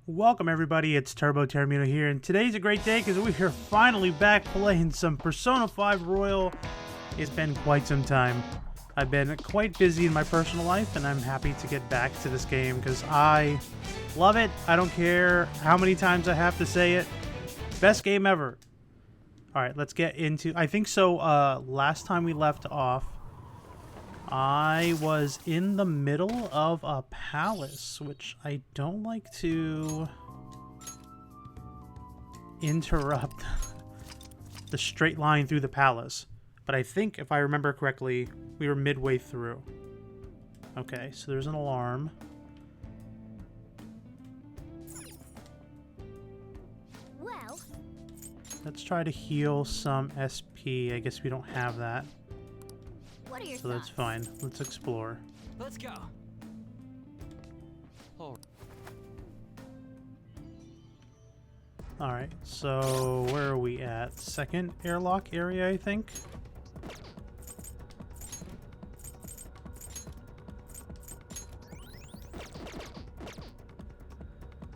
Welcome everybody, it's Turbo Terramino here, and today's a great day because we're finally back playing some Persona 5 Royal. It's been quite some time. I've been quite busy in my personal life, and I'm happy to get back to this game because I love it. I don't care how many times I have to say it. Best game ever. Alright, let's get into... I think so, last time we left off, I was in the middle of a palace, which I don't like to interrupt the straight line through the palace. But I think, if I remember correctly, we were midway through. Okay, so there's an alarm. Well, let's try to heal some SP. I guess we don't have that. what are your So that's fine. Let's explore. Let's go. Oh. Alright, so where are we at? Second airlock area, I think?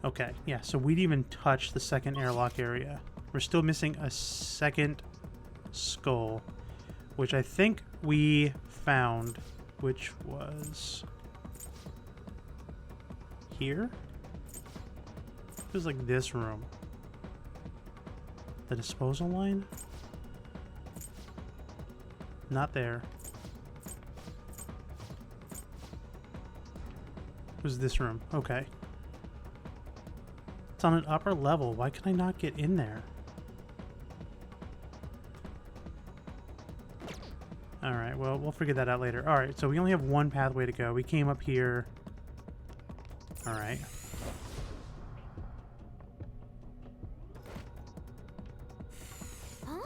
Okay, yeah, so we didn't even touch the second airlock area. We're still missing a second skull, which I think we found, which was here? It was like this room. The disposal line? Not there. It was this room. Okay. It's on an upper level. Why can I not get in there? Alright, well, we'll figure that out later. Alright, so we only have one pathway to go. We came up here. Alright. Huh?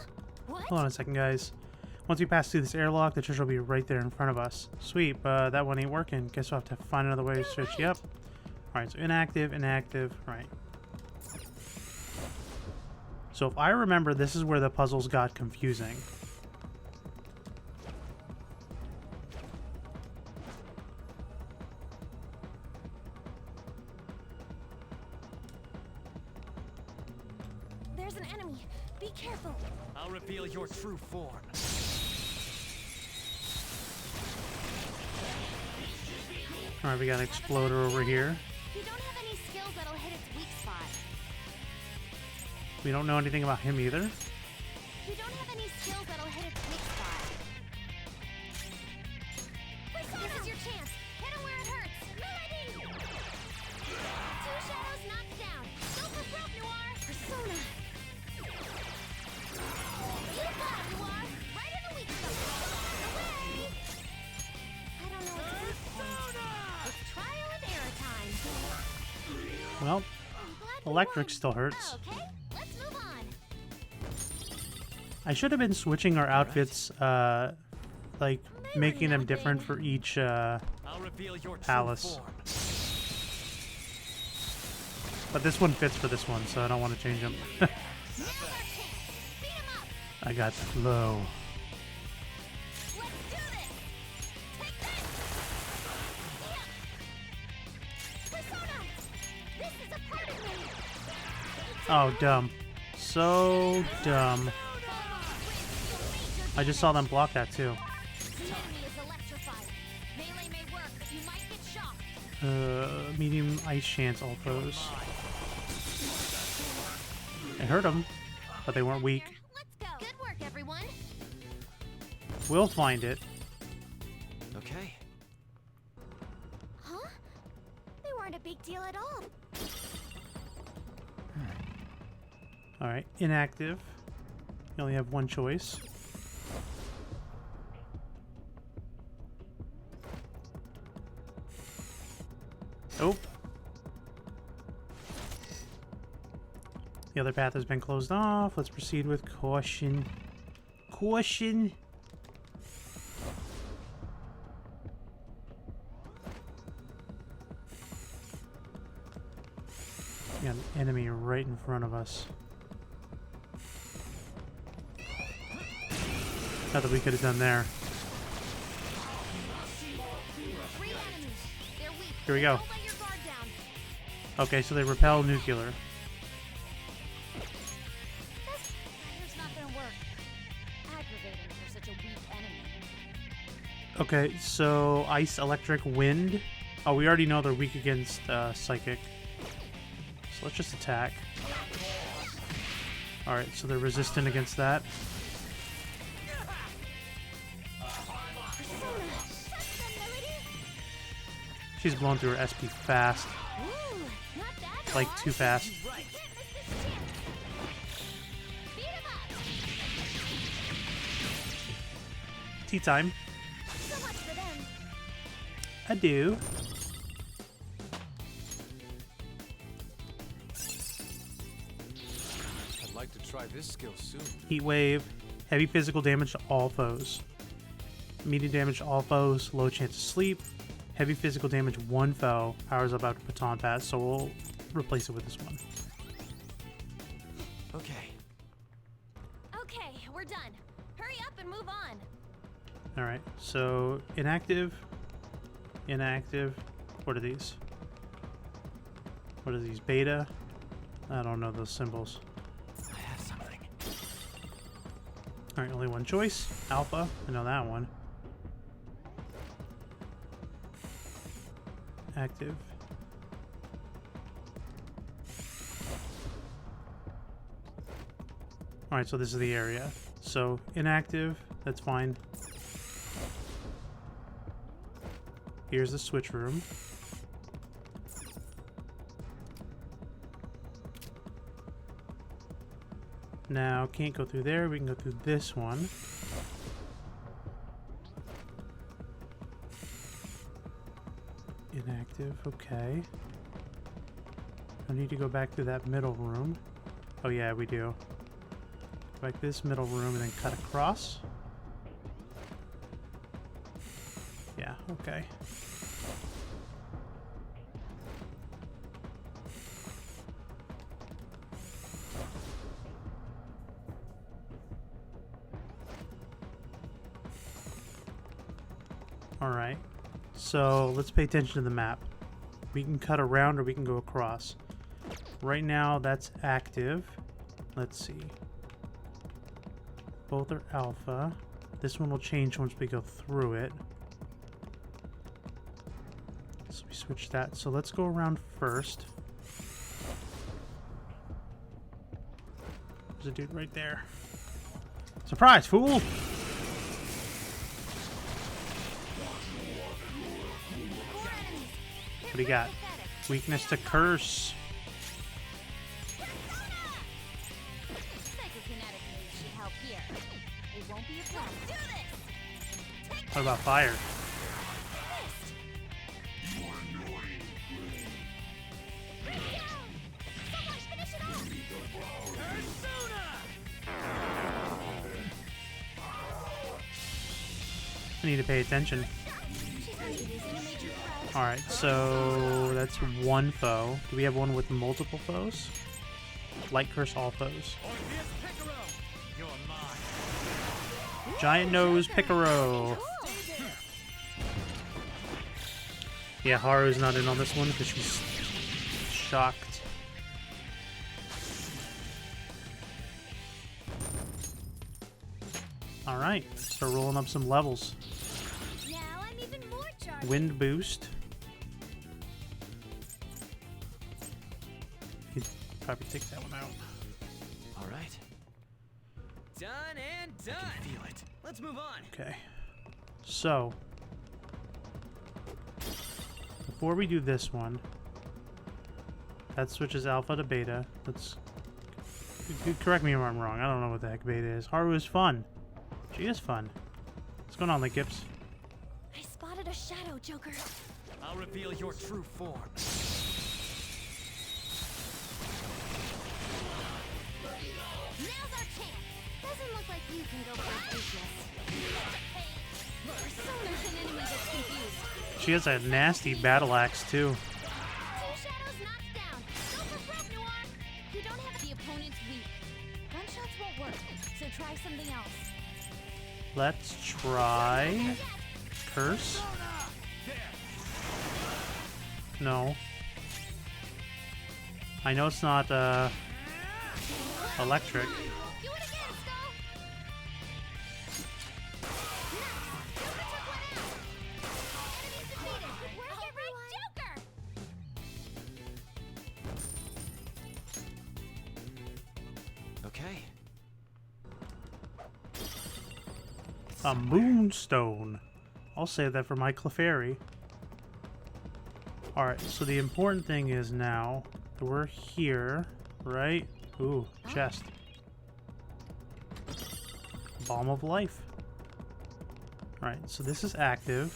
What? Hold on a second, guys. Once we pass through this airlock, the treasure will be right there in front of us. Sweet, but that one ain't working. Guess we'll have to find another way to switch you up. Alright, so inactive, inactive. Right. So if I remember, this is where the puzzles got confusing. There's an enemy. Be careful. I'll reveal your true form. Alright, we got an exploder over here. You don't have any skills that'll hit its weak spot. We don't know anything about him either. You don't have any skills that'll hit its weak spot. This is your chance. Hit him where it hurts. Melody! 2 shadows knocked down. Go for broke, Noir. Persona. You got it, Noir. Right in the weak spot. Away! I don't know what to do. It's trial and error time. Well, I'm glad we electric won. still hurts. Okay, let's move on. I should have been switching our outfits, like, making them different for each, I'll reveal your palace. true form. But this one fits for this one, so I don't want to change them. Now's our chance. Beat him up. I got flow. Let's do this. Take this. Yeah. Persona. This is a part of me. Oh, dumb. So dumb. I just saw them block that too. The enemy is electrified. Melee may work, but you might get shocked. Medium ice chance all foes. I heard them, but they weren't weak. Let's go. Good work, everyone. We'll find it. Okay. Huh? They weren't a big deal at all. Alright, inactive. You only have one choice. Oh. The other path has been closed off. Let's proceed with caution. Caution. We got an enemy right in front of us. Not that we could have done there. 3 enemies. They're weak. Here we go. Don't let your guard down. Okay, so they repel nuclear. Fire's not gonna work. Aggravating for such a weak enemy. Okay, so ice, electric, wind. Oh, we already know they're weak against psychic. So let's just attack. Alright, so they're resistant against that. Persona, that's the melody. She's blown through her SP fast. Ooh, not bad. Like, too fast. Right. Can't miss this chance. Beat 'em up. Tea time. So much for them. I do. I'd like to try this skill soon. Heat wave. Heavy physical damage to all foes. Medium damage to all foes. Low chance of sleep. Heavy physical damage one foe. Powers up after baton pass. So we'll replace it with this one. Okay. Okay, we're done. Hurry up and move on. Alright, so inactive. Inactive. What are these? What are these? Beta? I don't know those symbols. I have something. Alright, only one choice. Alpha. I know that one. Active. Alright, so this is the area. So, inactive, that's fine. Here's the switch room. Now, can't go through there, we can go through this one. Inactive, okay. I need to go back to that middle room. Oh yeah, we do. Like this middle room and then cut across. Yeah, okay. Alright. So let's pay attention to the map. We can cut around or we can go across. Right now that's active. Let's see. Both are alpha. This one will change once we go through it. So we switch that. So let's go around first. There's a dude right there. Surprise, fool! What do you got? Weakness to curse. Psychokinetic moves should help here. It won't be a problem. Do this. What about fire? Someone finish it off. I need to pay attention. She's already using a major crowd. Alright, so that's one foe. Do we have one with multiple foes? Light curse all foes. Orpheus Picaro, you're mine. Giant nose Picaro. Cool. Yeah, Haru's not in on this one because she's shocked. Alright, start rolling up some levels. Now I'm even more charged. Wind boost. You'd probably take that one out. All right. Done and done. I can feel it. Let's move on. Okay. So, before we do this one, that switches alpha to beta. Let's correct me if I'm wrong. I don't know what the heck beta is. Haru is fun. She is fun. What's going on, Lake Gibbs? I spotted a shadow, Joker. I'll reveal your true form. Now's our chance. Doesn't look like you can go for weakness. Persona's an enemy that's confused. She has a nasty battle axe too. Two shadows knocked down. Go for broke, Noir. You don't have the opponent's weak. Gunshots won't work, so try something else. Let's try curse. No. I know it's not electric. Do it again, Skull. Nice. Joker took one out. Enemies defeated. Good work, everyone. Joker. Okay. A moonstone. I'll save that for my Clefairy. Alright, so the important thing is now that we're here, right? Ooh, chest. Balm of Life. Alright, so this is active.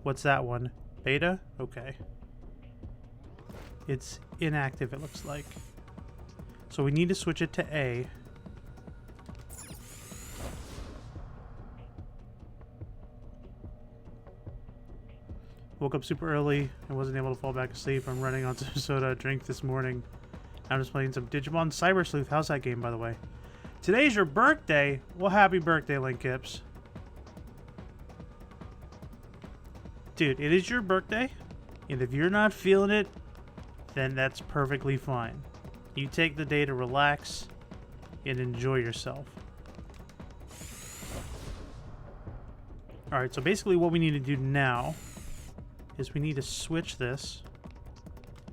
What's that one? Beta? Okay. It's inactive, it looks like. So we need to switch it to A. Woke up super early and wasn't able to fall back asleep. I'm running on some soda drink this morning. I'm just playing some Digimon Cyber Sleuth. How's that game, by the way? Today's your birthday. Well, happy birthday, Link Kips. Dude, it is your birthday. And if you're not feeling it, then that's perfectly fine. You take the day to relax and enjoy yourself. Alright, so basically what we need to do now is we need to switch this.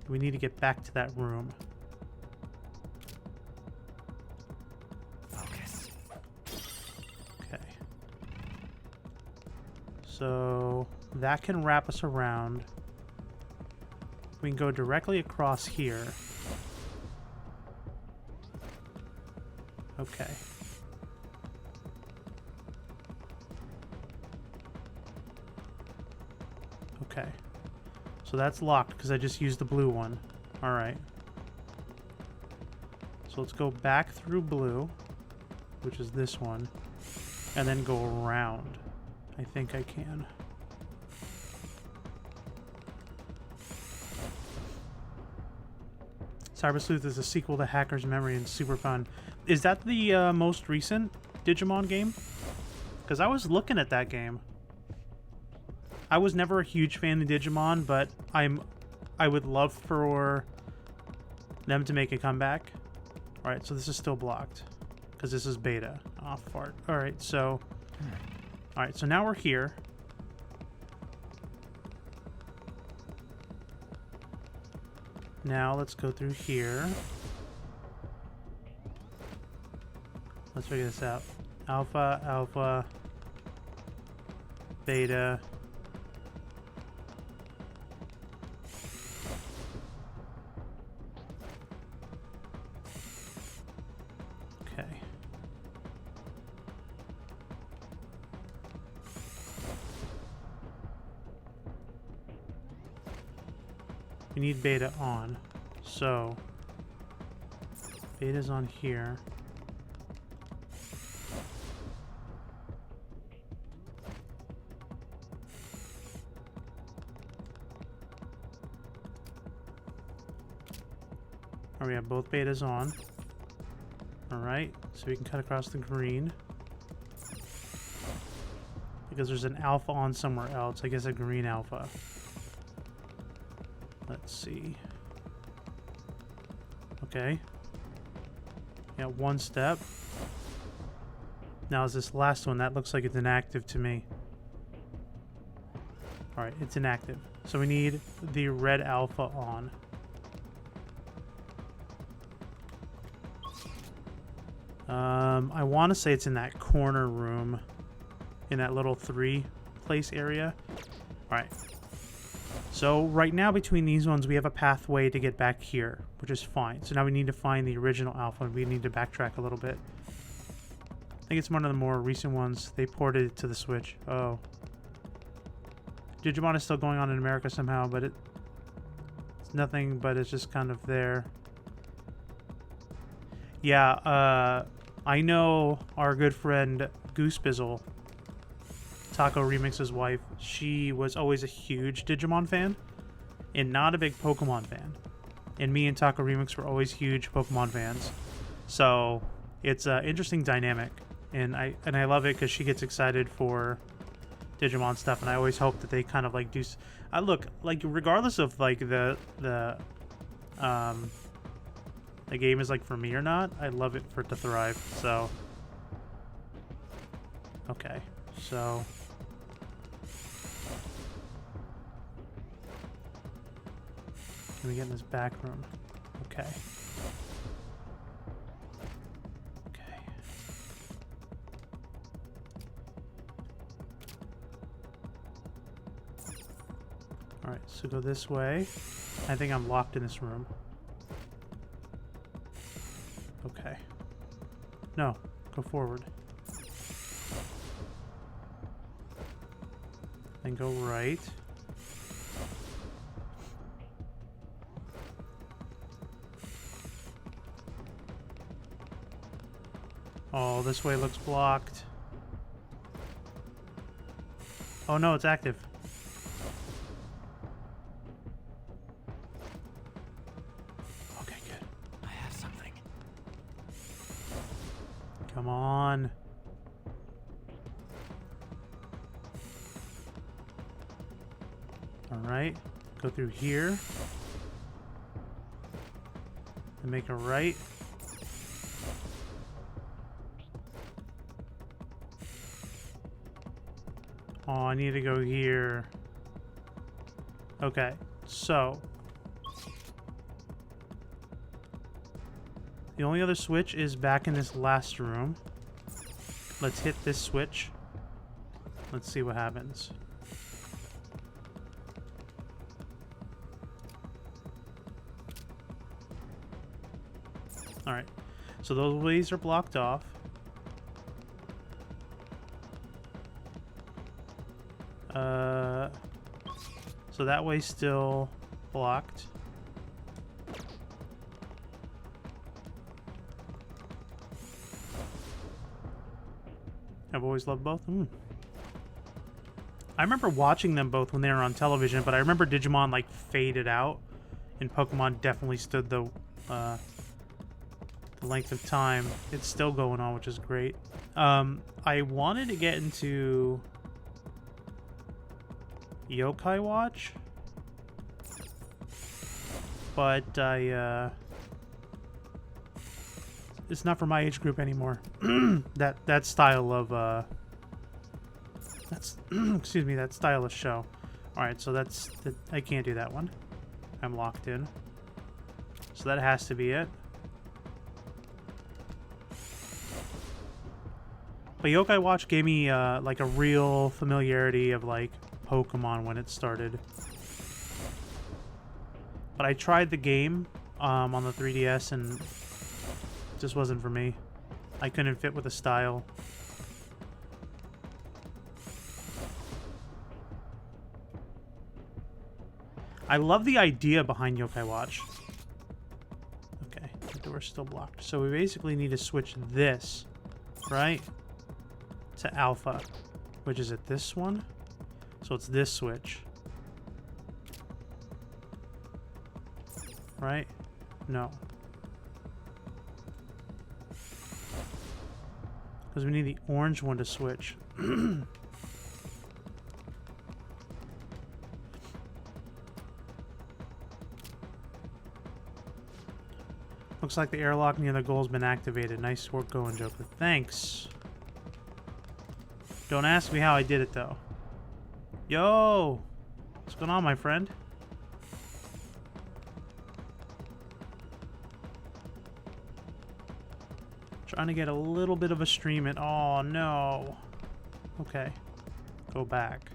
We need to get back to that room. Focus. Okay. So that can wrap us around. We can go directly across here. Okay. Okay. So that's locked because I just used the blue one. Alright. So let's go back through blue, which is this one, and then go around. I think I can. Cyber Sleuth is a sequel to Hacker's Memory and super fun. Is that the most recent Digimon game? Because I was looking at that game. I was never a huge fan of Digimon, but I would love for them to make a comeback. Alright, so this is still blocked. Because this is beta. Oh, fart. Alright, so... Alright, so now we're here. Now let's go through here. Let's figure this out. Alpha, alpha, beta. Okay. We need beta on. So beta's on here. Or we have both betas on. Alright, so we can cut across the green. Because there's an alpha on somewhere else. I guess a green alpha. Let's see. Okay. Yeah, one step. Now is this last one. That looks like it's inactive to me. Alright, it's inactive. So we need the red alpha on. I want to say it's in that corner room. In that little 3 place area. Alright. So right now between these ones we have a pathway to get back here, which is fine. So now we need to find the original alpha and we need to backtrack a little bit. I think it's one of the more recent ones. They ported it to the Switch. Oh. Digimon is still going on in America somehow, but it's nothing, but it's just kind of there. Yeah, I know our good friend Goosebizzle, Taco Remix's wife, she was always a huge Digimon fan and not a big Pokemon fan. And me and Taco Remix were always huge Pokemon fans. So it's an interesting dynamic. And I love it because she gets excited for Digimon stuff, and I always hope that they kind of like do. I look like regardless of like the game is like for me or not, I love it for it to thrive. So okay, so can we get in this back room? Okay. Okay. Alright, so go this way. I think I'm locked in this room. Okay. No, go forward. Then go right. Oh, this way looks blocked. Oh no, it's active. Okay, good. I have something. Come on. Alright, go through here. And make a right. Oh, I need to go here. Okay, so the only other switch is back in this last room. Let's hit this switch. Let's see what happens. Alright, so those ways are blocked off. So that way's still blocked. I've always loved both. I remember watching them both when they were on television, but I remember Digimon like faded out, and Pokemon definitely stood the length of time. It's still going on, which is great. I wanted to get into Yokai Watch, but it's not for my age group anymore. that style of that's excuse me, that style of show. All right, so I can't do that one. I'm locked in. So that has to be it. But Yokai Watch gave me like a real familiarity of like Pokemon when it started. But I tried the game on the 3DS and it just wasn't for me. I couldn't fit with the style. I love the idea behind Yokai Watch. Okay, the door's still blocked. So we basically need to switch this, right, to Alpha, which is at this one. So it's this switch. Right? No. Because we need the orange one to switch. Looks like the airlock near the goal's been activated. Nice work going, Joker. Thanks. Don't ask me how I did it, though. Yo! What's going on, my friend? Trying to get a little bit of a stream in. Oh, no. Okay. Go back.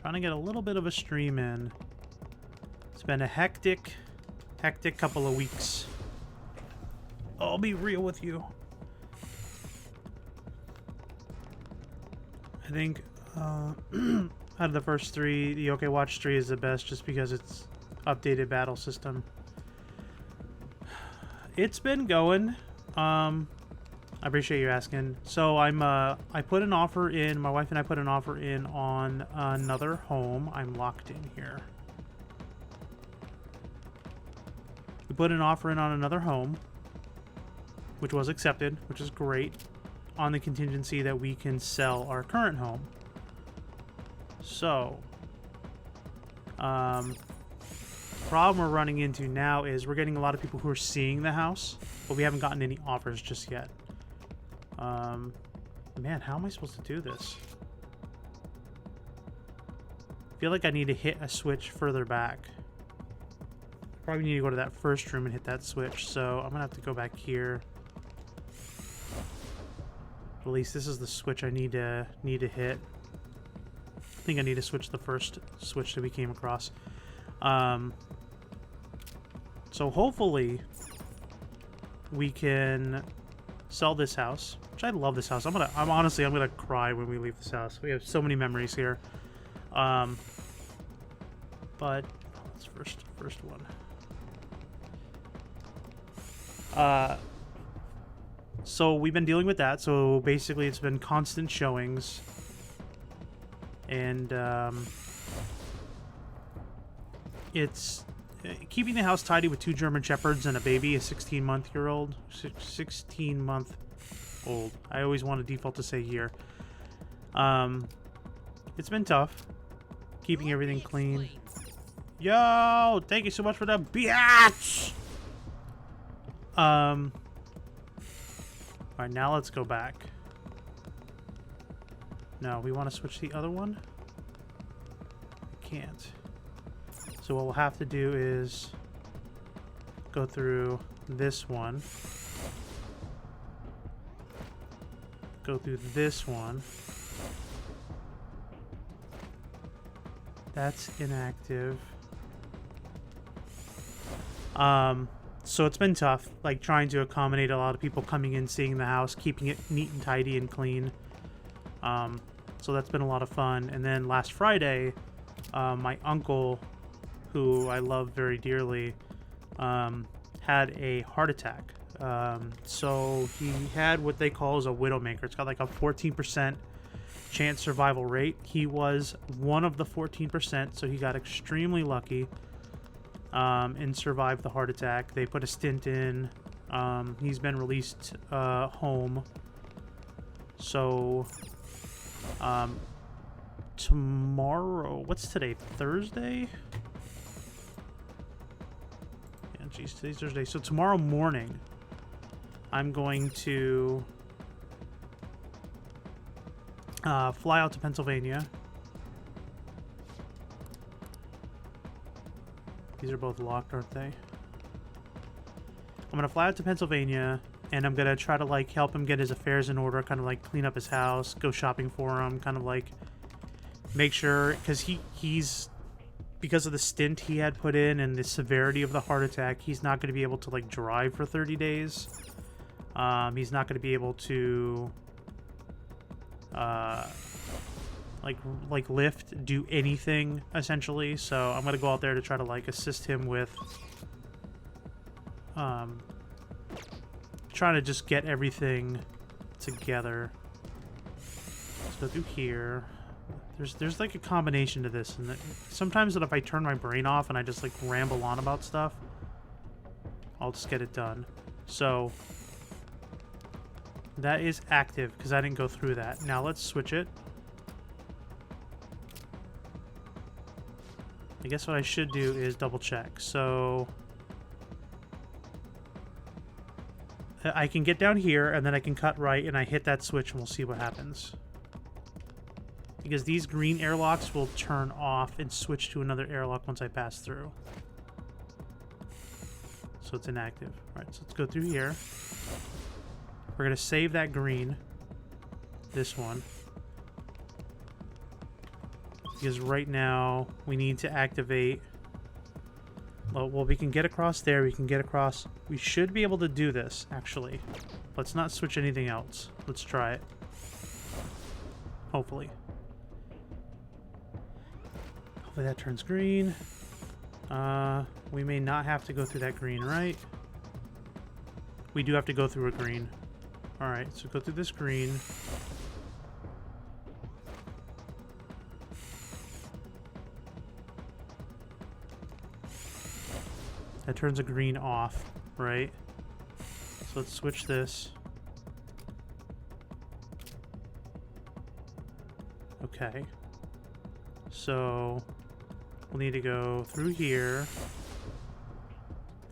Trying to get a little bit of a stream in. It's been a hectic couple of weeks. I'll be real with you. I think out of the first three, the Yokai Watch 3 is the best just because it's updated battle system. It's been going. I appreciate you asking. So I put an offer in, my wife and I put an offer in on another home. I'm locked in here. We put an offer in on another home, which was accepted, which is great, on the contingency that we can sell our current home. So, problem we're running into now is we're getting a lot of people who are seeing the house, but we haven't gotten any offers just yet. Man, how am I supposed to do this? I feel like I need to hit a switch further back. Probably need to go to that first room and hit that switch, so I'm gonna have to go back here. At least this is the switch I need to hit. I think I need to switch the first switch that we came across. So hopefully we can sell this house, which I love this house. I'm honestly gonna cry when we leave this house. We have so many memories here. But let's first one. So we've been dealing with that. So basically, it's been constant showings, and it's keeping the house tidy with 2 German Shepherds and a baby, a 16-month-old. I always want to default to say year. It's been tough keeping everything clean. Yo, thank you so much for the biatch. All right, now let's go back. No, we want to switch the other one. Can't. So what we'll have to do is go through this one. Go through this one. That's inactive. So it's been tough, like trying to accommodate a lot of people coming in, seeing the house, keeping it neat and tidy and clean. So that's been a lot of fun. And then last Friday, my uncle, who I love very dearly, had a heart attack. So he had what they call as a widowmaker. It's got like a 14% chance survival rate. He was one of the 14%, so he got extremely lucky and survived the heart attack. They put a stint in. He's been released home. So tomorrow, what's today? Thursday? Yeah, geez, today's Thursday. So tomorrow morning, I'm going to fly out to Pennsylvania. These are both locked, aren't they? I'm gonna fly out to Pennsylvania, and I'm gonna try to like help him get his affairs in order, kind of like clean up his house, go shopping for him, kind of like make sure, because he's because of the stint he had put in and the severity of the heart attack, he's not going to be able to like drive for 30 days. He's not going to be able to like lift, do anything essentially. So I'm going to go out there to try to like assist him with trying to just get everything together. Let's go through here. There's like a combination to this, and sometimes that if I turn my brain off and I just like ramble on about stuff, I'll just get it done. So that is active because I didn't go through that. Now let's switch it. I guess what I should do is double check. So I can get down here and then I can cut right and I hit that switch and we'll see what happens. Because these green airlocks will turn off and switch to another airlock once I pass through. So it's inactive. Alright, so let's go through here. We're going to save that green. This one. Because right now we need to activate... Well, we can get across there. We can get across... We should be able to do this, actually. Let's not switch anything else. Let's try it. Hopefully. Hopefully that turns green. We may not have to go through that green, right? We do have to go through a green. Alright, so go through this green. That turns a green off, right? So let's switch this. Okay. So we'll need to go through here.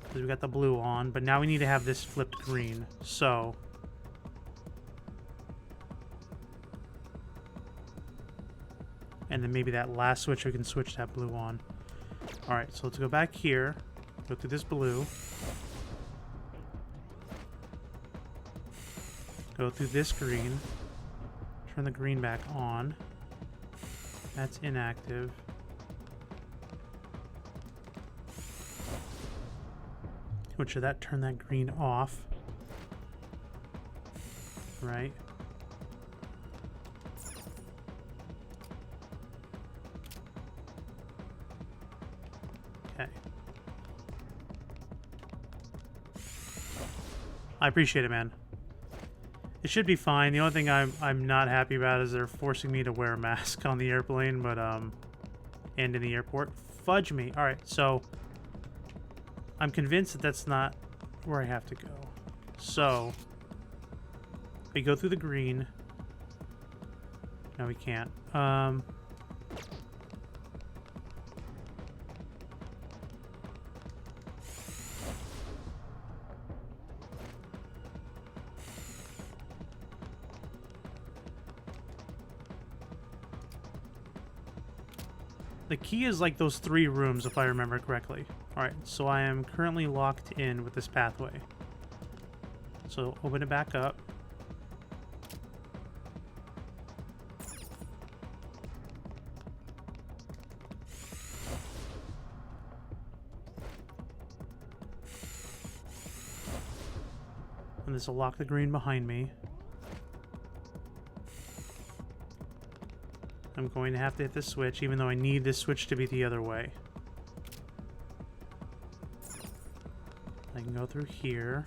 Because we got the blue on, but now we need to have this flipped green. So and then maybe that last switch we can switch that blue on. Alright, so let's go back here. Go through this blue. Go through this green. Turn the green back on. That's inactive. Which should that turn that green off? Right. Okay. I appreciate it, man. It should be fine. The only thing I'm not happy about is they're forcing me to wear a mask on the airplane, but and in the airport. Fudge me. All right, so I'm convinced that that's not where I have to go. So we go through the green. No, we can't. The key is like those 3 rooms, if I remember correctly. Alright, so I am currently locked in with this pathway. So open it back up. And this will lock the green behind me. I'm going to have to hit the switch, even though I need this switch to be the other way. I can go through here.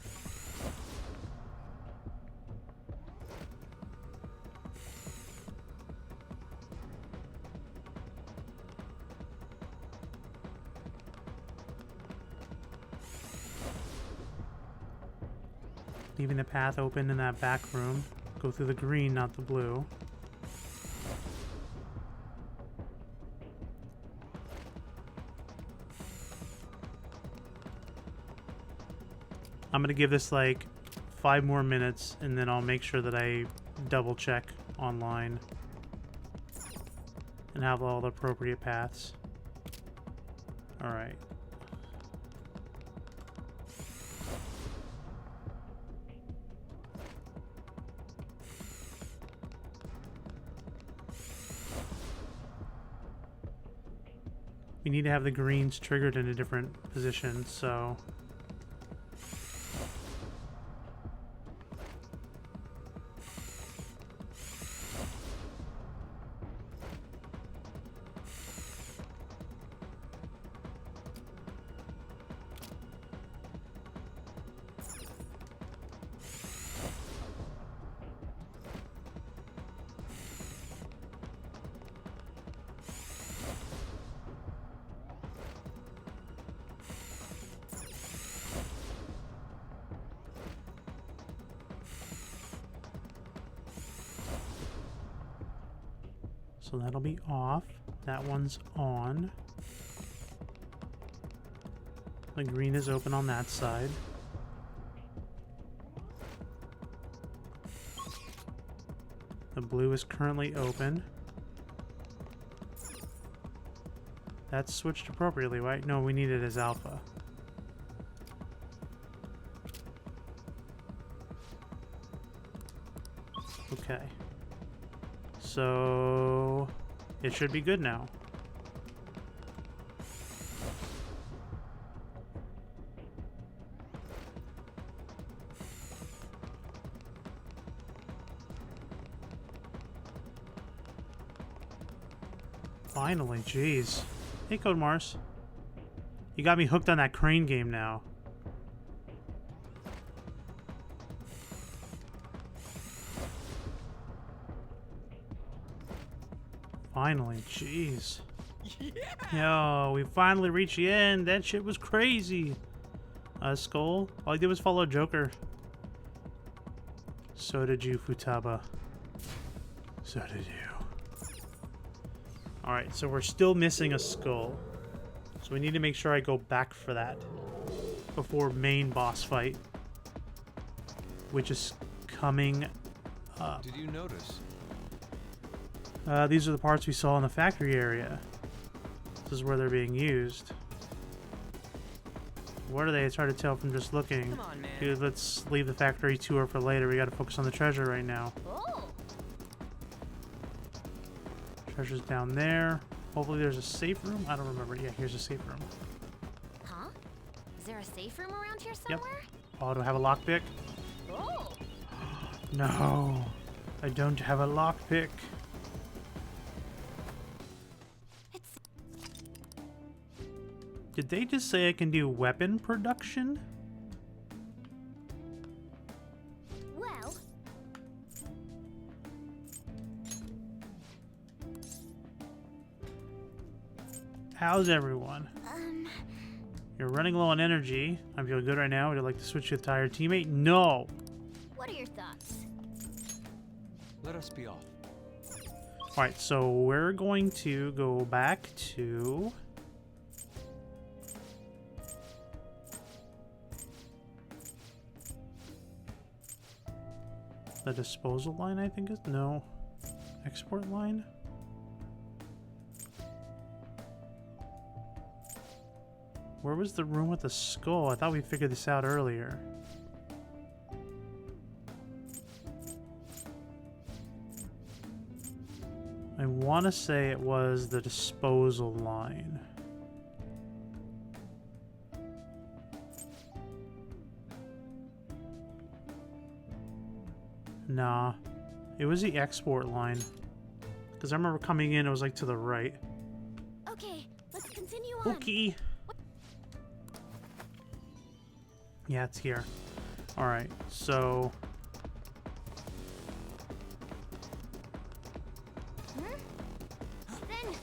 Leaving the path open in that back room. Go through the green, not the blue. I'm gonna give this like 5 more minutes, and then I'll make sure that I double check online and have all the appropriate paths. Alright. We need to have the greens triggered in a different position, so so that'll be off. That one's on. The green is open on that side. The blue is currently open. That's switched appropriately, right? No, we need it as alpha. Okay. So it should be good now. Finally, jeez. Hey, Code Mars. You got me hooked on that crane game now. Finally, jeez. Yeah! Yo, we finally reached the end. That shit was crazy. Skull? All I did was follow Joker. So did you, Futaba. So did you. Alright, so we're still missing a skull. So we need to make sure I go back for that before main boss fight, which is coming up. Did you notice? These are the parts we saw in the factory area. This is where they're being used. What are they? It's hard to tell from just looking. Come on, man. Dude, let's leave the factory tour for later. We gotta focus on the treasure right now. Oh, Treasure's down there. Hopefully there's a safe room. I don't remember. Yeah, here's a safe room. huh? Is there a safe room around here Yep. somewhere? Oh, do I have a lockpick? Oh, No, I don't have a lockpick. it's Did they just say I can do weapon production? well. How's everyone? Um, You're running low on energy. I'm feeling good right now. Would you like to switch with a tired teammate? No. what are your thoughts? Let us be off. Alright, so we're going to go back to... the disposal line, I think is... no. Export line? Where was the room with the skull? I thought we figured this out earlier. I want to say it was the disposal line. Nah, it was the export line. Because I remember coming in, it was like to the right. Okay, let's continue on. Okay. Yeah, it's here. Alright, so... Then,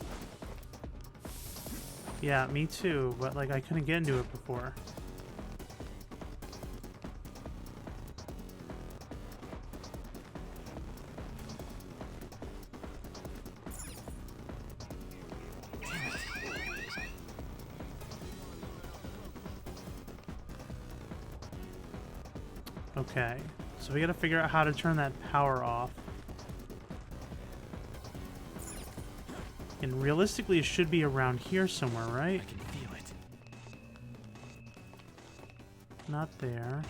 yeah, me too, but like I couldn't get into it before. Okay, so we gotta figure out how to turn that power off. And realistically, it should be around here somewhere, right? I can feel it. Not there.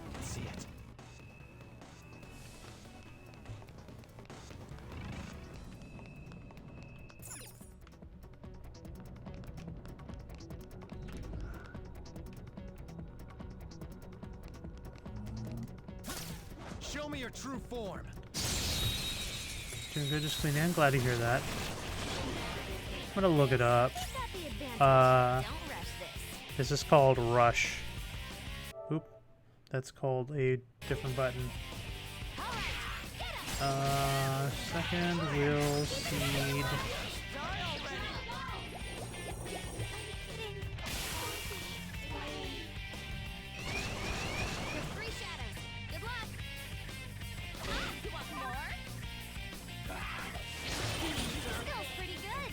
I can see it. Show me your true form. Doing good, just clean in. Glad to hear that. I'm gonna look it up. get that the advantage. Don't rush this. This is called Rush. Oop. That's called a different button. Second wheel speed. There's 3 shadows. Good luck. You want more? Feels pretty good.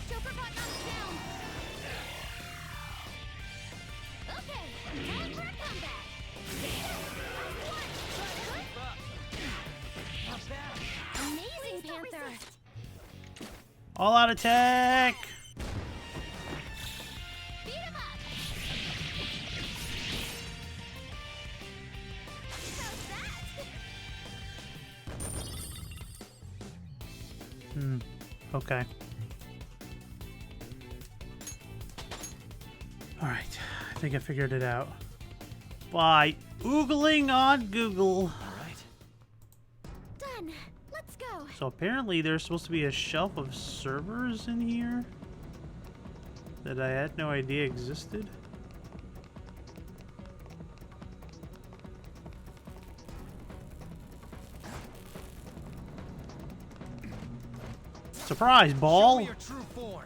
Joker bot knocked down. Okay, time for a comeback. Amazing, Panther. All out attack! Beat him up. How's that? Okay. Alright, I think I figured it out. By oogling on Google. All right. Done. Let's go. So apparently there's supposed to be a shelf of servers in here that I had no idea existed. Surprise, Show ball! me your true form.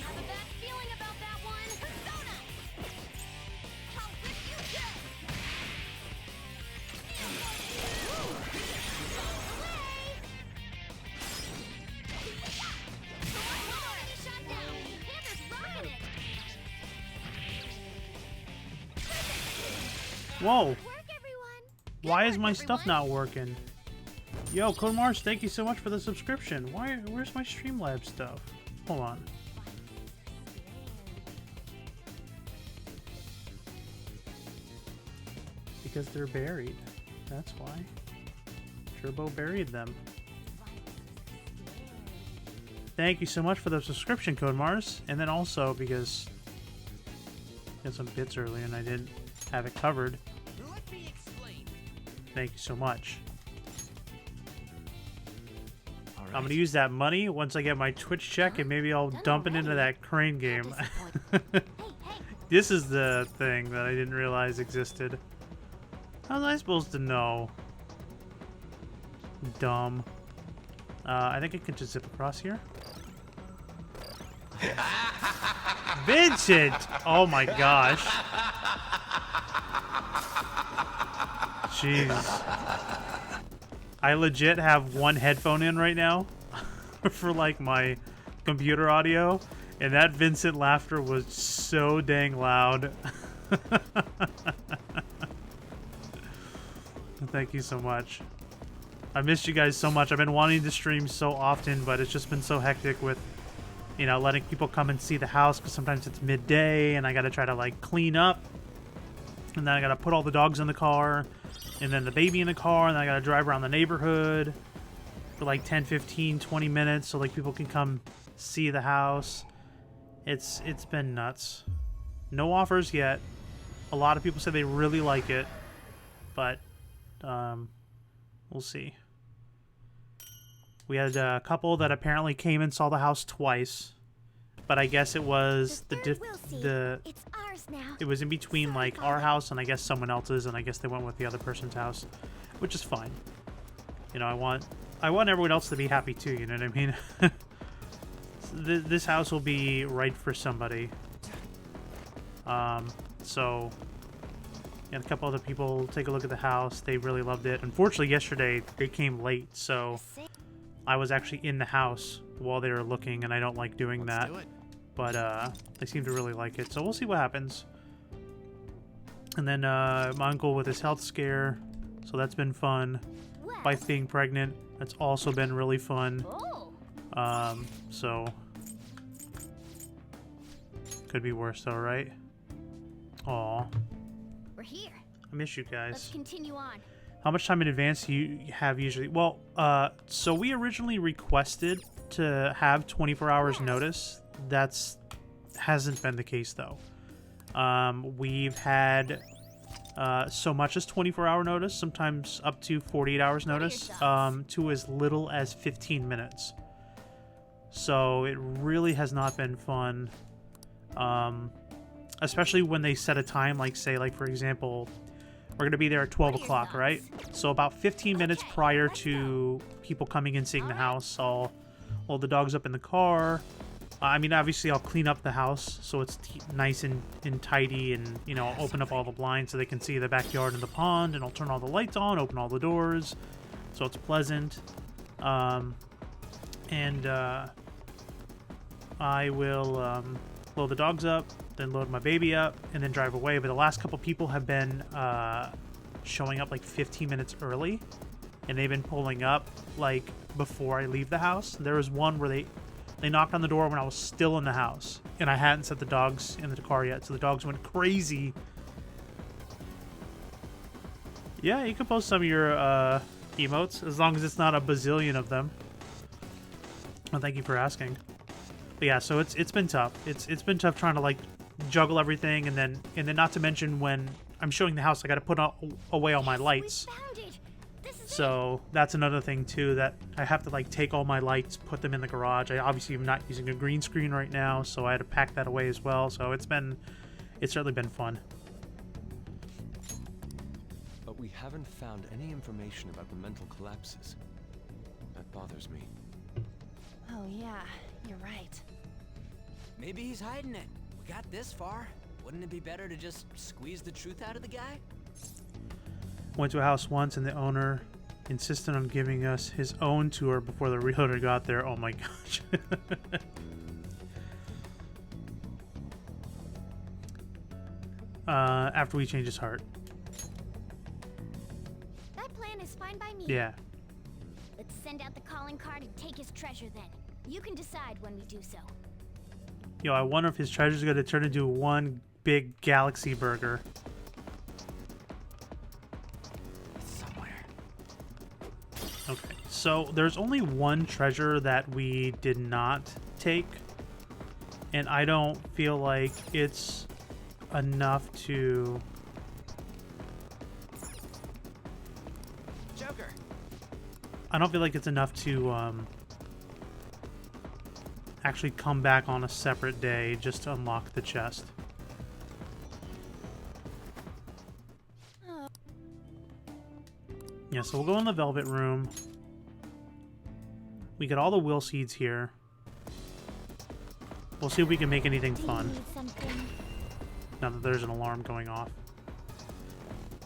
Have a bad feeling about that one. Persona! I'll rip you good! Already shot down. Panther's rocking it. Whoa! Work, everyone. Why Good is work, my stuff everyone. not working? Yo, Code Mars, thank you so much for the subscription. Where's my Streamlabs stuff? Hold on. Because they're buried. That's why. Turbo buried them. Thank you so much for the subscription, Code Mars. And then also because I had some bits earlier and I didn't have it covered. Let me explain. Thank you so much. All right. I'm gonna use that money once I get my Twitch check, and maybe I'll dump it into that crane game. This is the thing that I didn't realize existed. How was I supposed to know? Dumb. I think I can just zip across here. Vincent! Oh my gosh. Jeez. I legit have one headphone in right now for like my computer audio, and that Vincent laughter was so dang loud. Thank you so much. I missed you guys so much. I've been wanting to stream so often, but it's just been so hectic with, you know, letting people come and see the house, because sometimes it's midday and I gotta try to like clean up, and then I gotta put all the dogs in the car, and then the baby in the car, and then I gotta drive around the neighborhood for like 10, 15, 20 minutes so like people can come see the house. It's been nuts. No offers yet. A lot of people say they really like it, but we'll see. We had a couple that apparently came and saw the house twice, but I guess it was It's ours now. it was in between like our house and I guess someone else's, and I guess they went with the other person's house, which is fine. You know, I want everyone else to be happy too, you know what I mean? This house will be right for somebody. So and a couple other people take a look at the house. They really loved it. Unfortunately, yesterday they came late, so I was actually in the house while they were looking, and I don't like doing that. Do it. But they seem to really like it, so we'll see what happens. And then my uncle with his health scare, so that's been fun. Wife being pregnant, that's also been really fun. Oh. So could be worse though, right? Aw, We're here. I miss you Let's guys. continue on. How much time in advance do you have usually? Well, so we originally requested to have 24 hours notice. Hasn't been the case though. We've had so much as 24-hour notice, sometimes up to 48 hours notice, to as little as 15 minutes. So it really has not been fun. Especially when they set a time, like say, like for example, we're going to be there at 12 o'clock, right? So about 15 minutes prior to people coming and seeing the house, I'll load the dogs up in the car. I mean, obviously I'll clean up the house so it's nice and tidy, and, you know, I'll open up all the blinds so they can see the backyard and the pond, and I'll turn all the lights on, open all the doors so it's pleasant. I will load the dogs up, then load my baby up, and then drive away. But the last couple people have been showing up like 15 minutes early, and they've been pulling up like before I leave the house. There was one where they knocked on the door when I was still in the house, and I hadn't set the dogs in the car yet, so the dogs went crazy. Yeah, you can post some of your emotes, as long as it's not a bazillion of them. Well, thank you for asking. But yeah, so it's been tough. It's been tough trying to like juggle everything, and then not to mention when I'm showing the house, I got to put away all my lights. We found it. This is So that's another thing too, that I have to like take all my lights, put them in the garage. I obviously am not using a green screen right now, so I had to pack that away as well. So it's certainly been fun. But we haven't found any information about the mental collapses. That bothers me. Oh yeah, you're right. Maybe he's hiding it. We got this far. Wouldn't it be better to just squeeze the truth out of the guy? Went to a house once and the owner insisted on giving us his own tour before the realtor got there. Oh my gosh. After we change his heart. That plan is fine by me. Yeah. Let's send out the calling card and take his treasure then. You can decide when we do so. Yo, I wonder if his treasure's gonna turn into one big galaxy burger. It's somewhere. Okay, so there's only one treasure that we did not take, and I don't feel like it's enough to... Joker. I don't feel like it's enough to actually come back on a separate day just to unlock the chest. Yeah, so we'll go in the Velvet Room. We get all the will seeds here. We'll see if we can make anything Do you fun. need something? Now that there's an alarm going off.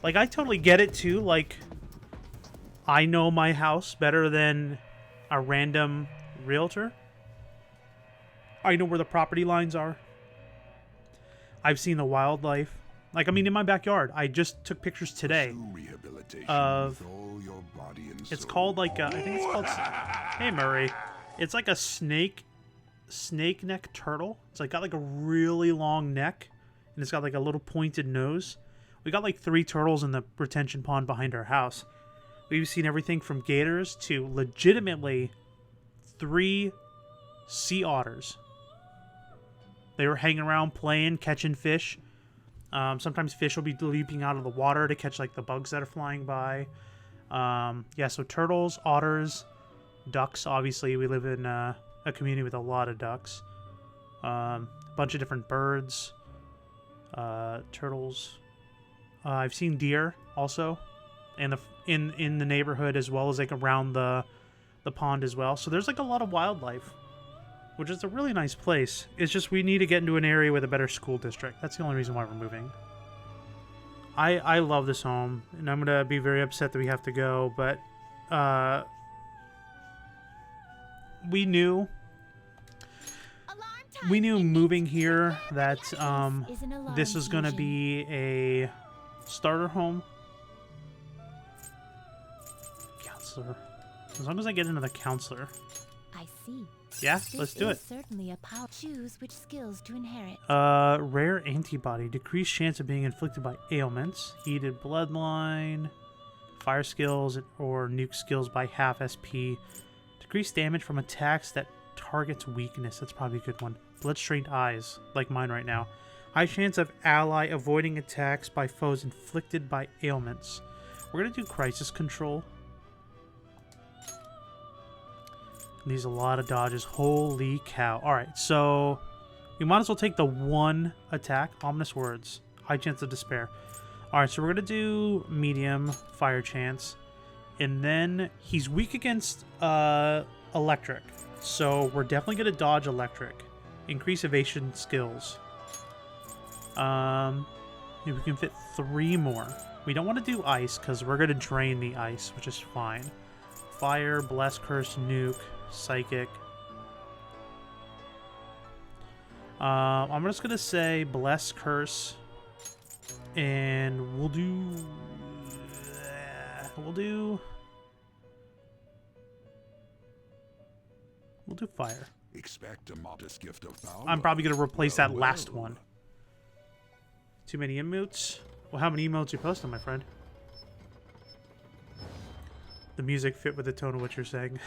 Like, I totally get it, too. Like, I know my house better than a random realtor. I know where the property lines are. I've seen the wildlife. Like, I mean, in my backyard. I just took pictures today of... It's called, like, I think it's called... Hey, Murray. It's like a snake neck turtle. It's like got like a really long neck, and it's got like a little pointed nose. We got like 3 turtles in the retention pond behind our house. We've seen everything from gators to legitimately 3 sea otters. They were hanging around playing, catching fish. Sometimes fish will be leaping out of the water to catch like the bugs that are flying by. Yeah, so turtles, otters, ducks. Obviously, we live in a community with a lot of ducks. A bunch of different birds, turtles. I've seen deer also, and in the neighborhood as well as like around the pond as well. So there's like a lot of wildlife, which is a really nice place. It's just we need to get into an area with a better school district. That's the only reason why we're moving. I love this home, and I'm gonna be very upset that we have to go, but we knew moving here that this is gonna be a starter home. Counselor. As long as I get into the counselor. I see. Yeah, let's do it. Certainly a power. Choose which skills to inherit. Rare antibody. Decreased chance of being inflicted by ailments. Heated bloodline. Fire skills or nuke skills by half SP. Decreased damage from attacks that targets weakness. That's probably a good one. Bloodstrained eyes, like mine right now. High chance of ally avoiding attacks by foes inflicted by ailments. We're gonna do crisis control. These a lot of dodges. Holy cow. Alright, so we might as well take the 1 attack. Ominous words. High chance of despair. Alright, so we're going to do medium fire chance. And then he's weak against electric. So we're definitely going to dodge electric. Increase evasion skills. Maybe we can fit 3 more. We don't want to do ice because we're going to drain the ice, which is fine. Fire, bless, curse, nuke. Psychic. I'm just gonna say bless, curse, and we'll do fire. Expect a modest gift of power. I'm probably gonna replace that last one. Too many emotes. Well, how many emotes you posting, my friend? The music fit with the tone of what you're saying.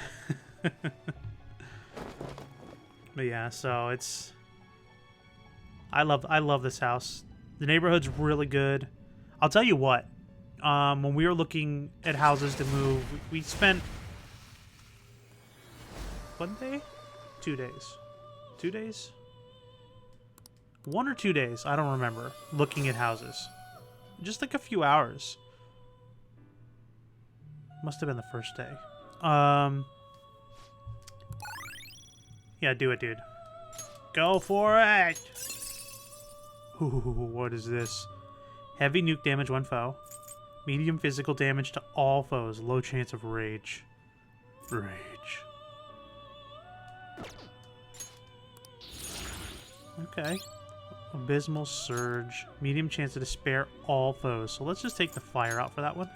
But yeah, so it's I love this house. The neighborhood's really good. I'll tell you what, when we were looking at houses to move, we spent 1 day? 2 days? 2 days? 1 or 2 days, I don't remember, looking at houses. Just like a few hours. Must have been the first day. Yeah, do it, dude. Go for it! Ooh, what is this? Heavy nuke damage, 1 foe. Medium physical damage to all foes. Low chance of rage. Rage. Okay. Abysmal Surge. Medium chance to despair all foes. So let's just take the fire out for that one.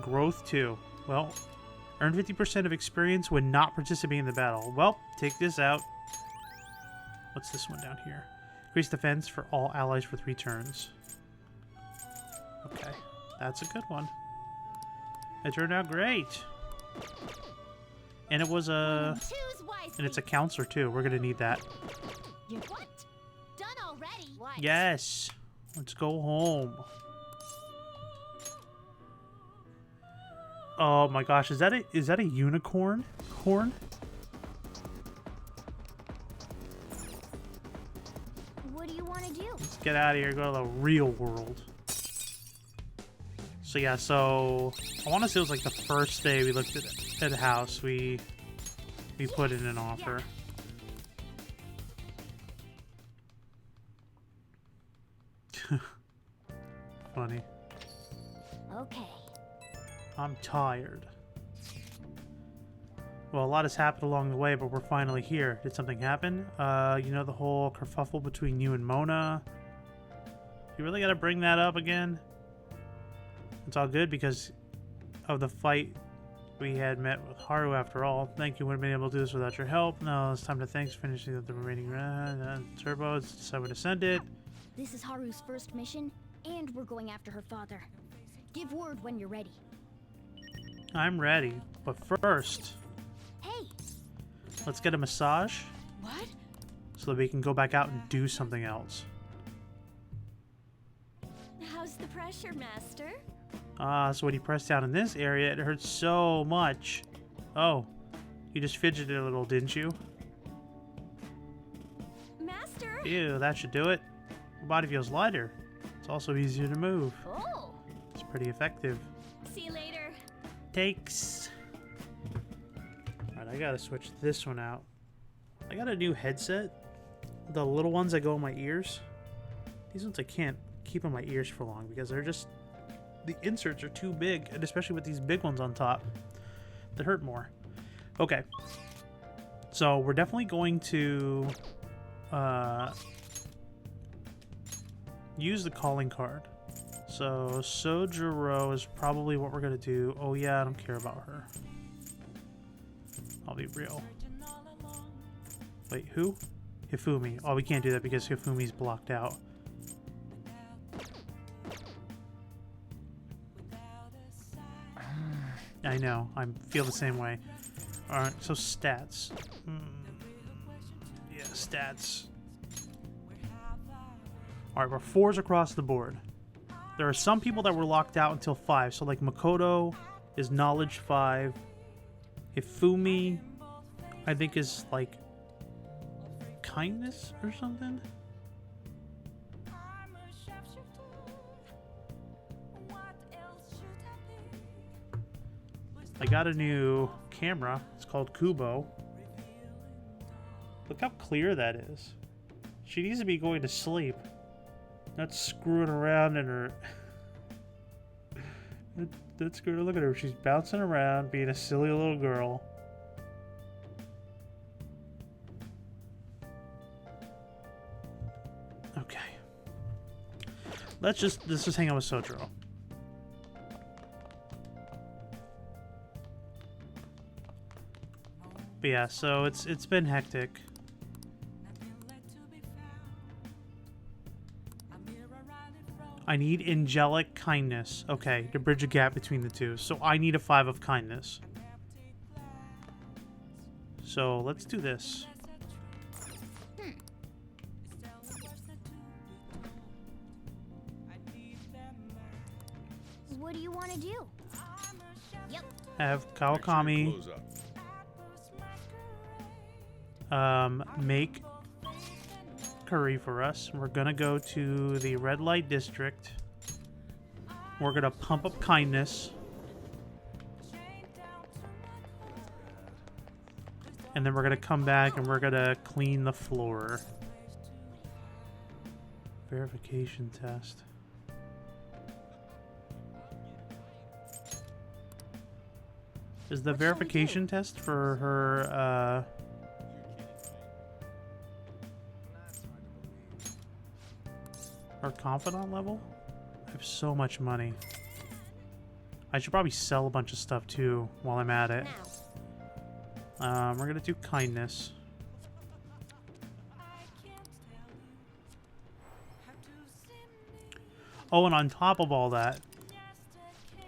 Growth 2. Well, earn 50% of experience when not participating in the battle. Well, take this out. What's this one down here? Increase defense for all allies for 3 turns. Okay, that's a good one. It turned out great. And it was a... Choose wisely. And it's a counselor too. We're gonna need that. You're what? Done already? What? Yes. Let's go home. Oh my gosh, is that a unicorn horn? What do you want to do? Let's get out of here, go to the real world. So yeah, so I want to say it was like the first day we looked at the house, we put in an offer. Funny. Okay. I'm tired. Well, a lot has happened along the way, but we're finally here. Did something happen? You know the whole kerfuffle between you and Mona? You really gotta bring that up again? It's all good because of the fight we had met with Haru after all. Thank you, wouldn't have been able to do this without your help. Now it's time to thanks finishing the remaining Turbo. It's decided to send it. This is Haru's first mission, and we're going after her father. Give word when you're ready. I'm ready, but first, Hey! let's get a massage What? so that we can go back out and do something else. How's the pressure, Master? So when you press down in this area, it hurts so much. Oh, you just fidgeted a little, didn't you? Master? Ew, that should do it. Your body feels lighter. It's also easier to move. Oh! It's pretty effective. See you later. Takes. Alright, I gotta switch this one out. I got a new headset. The little ones that go in my ears. These ones I can't keep in my ears for long because they're just... The inserts are too big, and especially with these big ones on top, that hurt more. Okay. So we're definitely going to use the calling card. So Sojiro is probably what we're gonna do. Oh yeah, I don't care about her. I'll be real. Wait, who? Hifumi. Oh, we can't do that because Hifumi's blocked out. I know. I feel the same way. Alright, so stats. Yeah, stats. Alright, we're 4s across the board. There are some people that were locked out until 5. So like Makoto is knowledge 5. Hifumi, I think, is like kindness or something. I got a new camera. It's called Kubo. Look how clear that is. She needs to be going to sleep. Not screwing around in her... That's good. Look at her. She's bouncing around, being a silly little girl. Okay. Let's just hang out with Sojiro. But yeah, so it's been hectic. I need angelic kindness. Okay, to bridge a gap between the two. So I need a 5 of kindness. So let's do this. What do you want to do? Yep. Have Kawakami Close up. make curry for us. We're gonna go to the red light district. We're gonna pump up kindness. And then we're gonna come back and we're gonna clean the floor. Verification test. Is the What shall we verification test for her, her confidant level? I have so much money. I should probably sell a bunch of stuff too while I'm at it. Now, We're gonna do kindness. Oh, and on top of all that,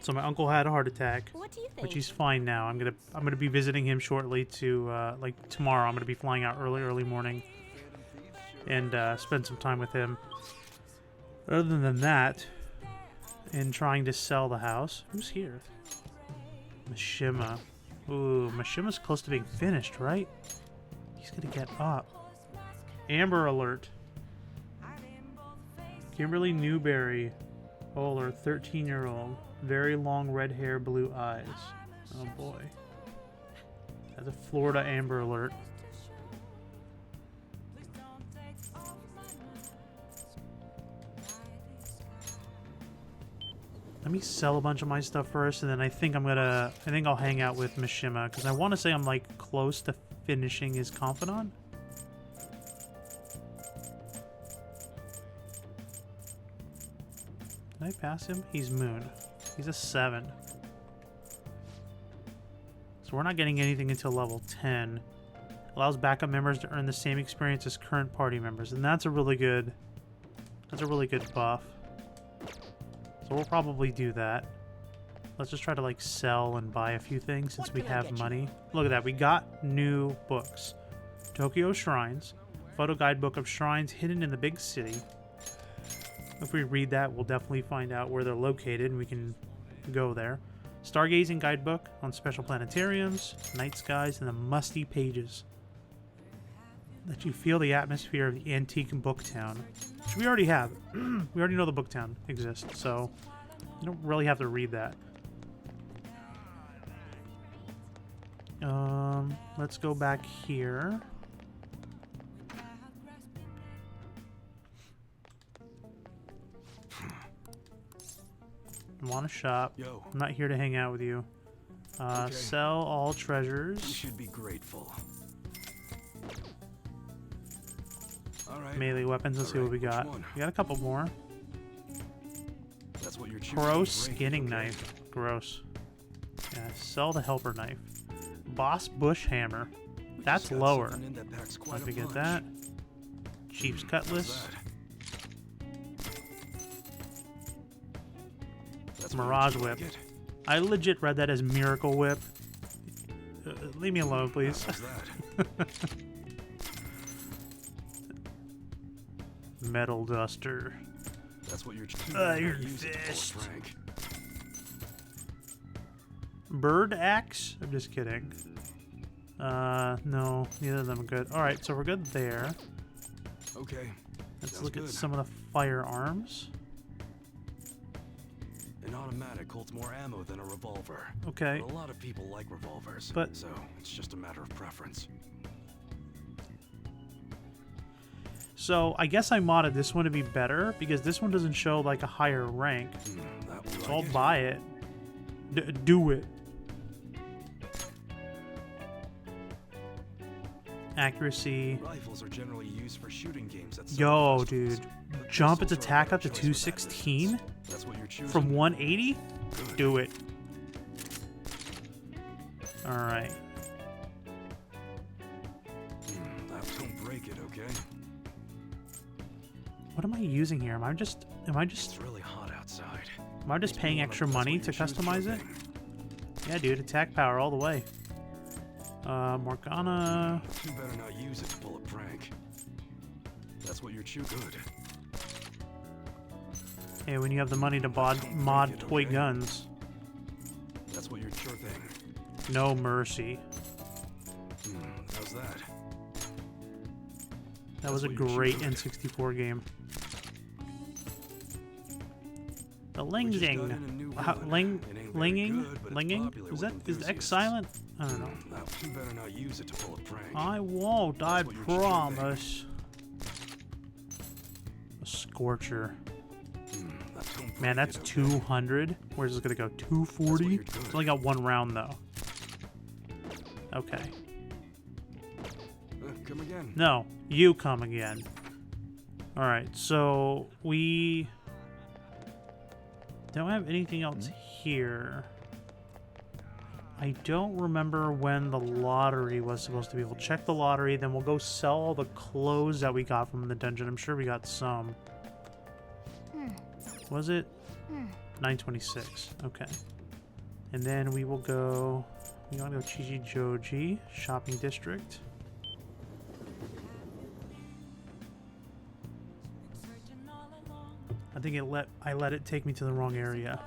so my uncle had a heart attack, what do you think? which he's fine now. I'm gonna be visiting him shortly to like tomorrow. I'm gonna be flying out early morning and spend some time with him. Other than that, in trying to sell the house, who's here? Mishima. Ooh, Mishima's close to being finished, right? He's gonna get up. Amber Alert. Kimberly Newberry. Bowler, 13-year-old. Very long red hair, blue eyes. Oh boy. That's a Florida Amber Alert. Let me sell a bunch of my stuff first, and then I think I'll hang out with Mishima, because I want to say I'm like close to finishing his confidant. Did I pass him? He's Moon. He's a 7. So we're not getting anything until level 10. Allows backup members to earn the same experience as current party members, and that's a really good buff. So we'll probably do that. Let's just try to like sell and buy a few things since we have money. Look at that. We got new books. Tokyo Shrines. Photo guidebook of shrines hidden in the big city. If we read that, we'll definitely find out where they're located and we can go there. Stargazing guidebook on special planetariums, night skies, and the musty pages. Let you feel the atmosphere of the antique book town, which we already have. We already know the book town exists, so you don't really have to read that. Let's go back here. I want to shop. Yo. I'm not here to hang out with you. Okay. Sell all You treasures. should be grateful. All right. Melee weapons. Let's see what we Which got. one? We got a couple more. That's what you're choosing. Pro Great, skinning okay. knife. Gross. Yeah, sell the helper knife. Boss bush hammer. That's Just got lower. something in that packs quite Let a me get punch. that. Chief's How's cutlass. that? That's what Mirage you like whip. it? I legit read that as miracle whip. Leave me alone, please. How's that? Metal duster. That's what you're choosing. Iron fist. Bird axe? I'm just kidding. No, neither of them are good. Alright, so we're good there. Okay. Let's sounds look at good. some of the firearms. An automatic holds more ammo than a revolver. Okay. But a lot of people like revolvers, But- so it's just a matter of preference. So I guess I modded this one to be better because this one doesn't show like a higher rank. That would So I'll buy it. Do it. Accuracy. Rifles are generally used for shooting games at some Yo, festivals, dude. but Jump its pistols are a attack better up to choice for that 216 distance. That's what you're choosing. from 180? Good. Do it. Alright. Now don't break it, okay? What am I using here? Am I just It's really hot outside. paying extra money to customize it? Yeah, dude, attack power all the way. Morgana. You better not use it to pull a prank. That's what you're choosing. Good. Hey, when you have the money to mod toy guns, That's what you're sure thing. no mercy. How's that? That was a That's what you're great shooting. N64 game. The We just got Lingding. in a new How, villain. ling, It ain't very linging? good, but it's linging? popular Is with the X enthusiasts. silent? I don't know. You better not use it to pull a prank. I won't, I what you're trying to promise. A Scorcher. Man, that's 200. Where's this gonna go? 240? It's only got one round though. Okay. Come again. No, you come again. Alright, so we don't have anything else here. I don't remember when the lottery was supposed to be. We'll check the lottery, then we'll go sell all the clothes that we got from the dungeon. I'm sure we got some. Was it? 926. Okay. And then we will go... We want to go Chichijoji Shopping District. I think I let it take me to the wrong area.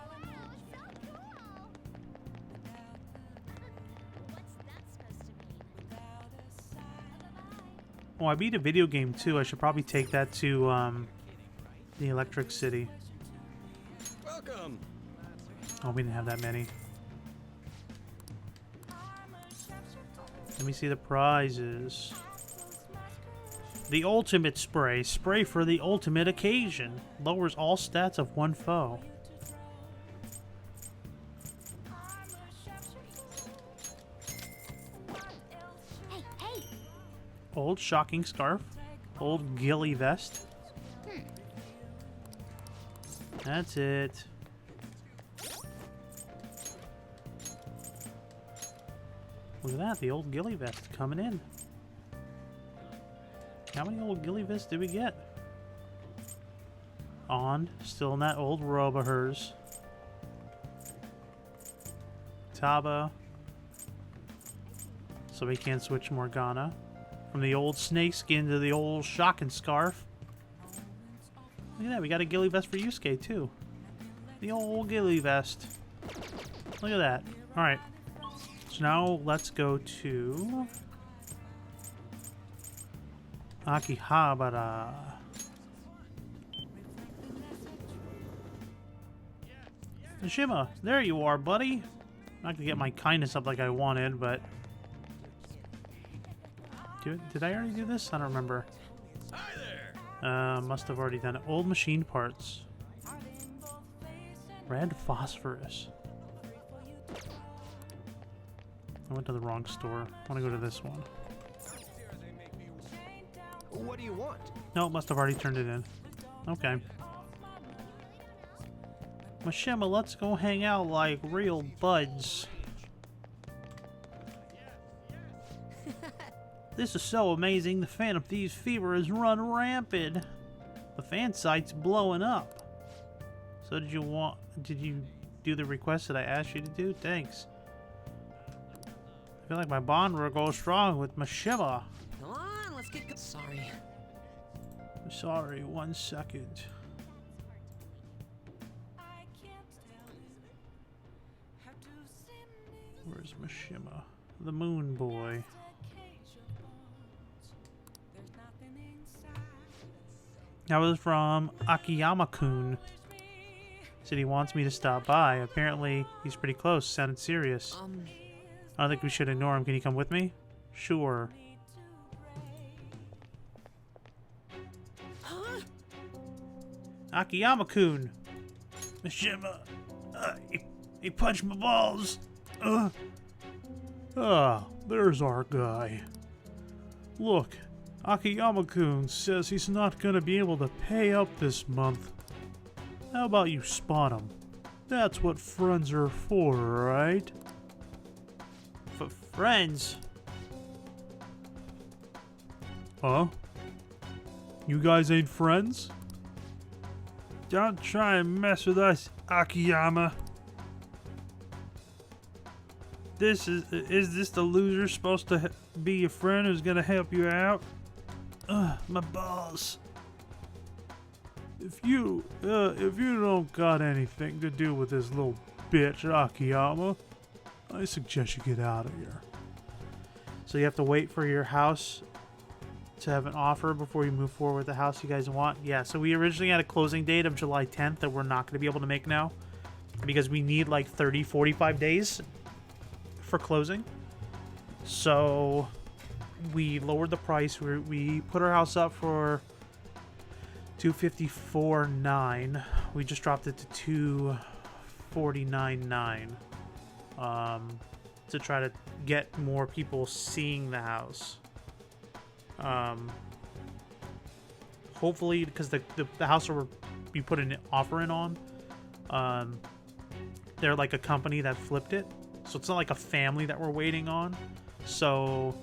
Oh, I beat a video game too. I should probably take that to the Electric City. Welcome. Oh, we didn't have that many. Let me see the prizes. The ultimate spray. Spray for the ultimate occasion. Lowers all stats of one foe. Hey, hey! Old shocking scarf. Old ghillie vest. That's it. Look at that, the old ghillie vest coming in. How many old ghillie vests did we get? On, still in that old robe of hers. Taba. So we can't switch Morgana. From the old snakeskin to the old shocking scarf. Look at that, we got a ghillie vest for Yusuke too. The old ghillie vest. Look at that. Alright. So now let's go to Akihabara. Mishima, there you are, buddy. Not gonna get my kindness up like I wanted, but did I already do this? I don't remember. Hi there. Must have already done it. Old machine parts. Red phosphorus. I went to the wrong store. I want to go to this one. What do you want? No, must have already turned it in. Okay. Mishima, let's go hang out like real buds. This is so amazing. The Phantom Thieves fever has run rampant. The fan site's blowing up. So did you do the request that I asked you to do? Thanks. I feel like my bond will go strong with Mishima. Come on, let's get. Sorry. Sorry, 1 second. Where's Mishima? The Moon Boy. That was from Akiyama-kun. Said he wants me to stop by. Apparently, he's pretty close. Sounded serious. I don't think we should ignore him. Can you come with me? Sure. Huh? Akiyama-kun. Mishima. He punched my balls. There's our guy. Look, Akiyama-kun says he's not gonna be able to pay up this month. How about you spot him? That's what friends are for, right? Friends? Huh? You guys ain't friends? Don't try and mess with us, Akiyama. Is this the loser supposed to be your friend who's gonna help you out? My balls. If you don't got anything to do with this little bitch Akiyama, I suggest you get out of here. So you have to wait for your house to have an offer before you move forward with the house you guys want? Yeah, so we originally had a closing date of July 10th that we're not going to be able to make now because we need like 30-45 days for closing. So we lowered the price. We put our house up for $254,900. We just dropped it to $249,900 to try to get more people seeing the house. Hopefully, because the house we put an offer in on, they're like a company that flipped it, so it's not like a family that we're waiting on. So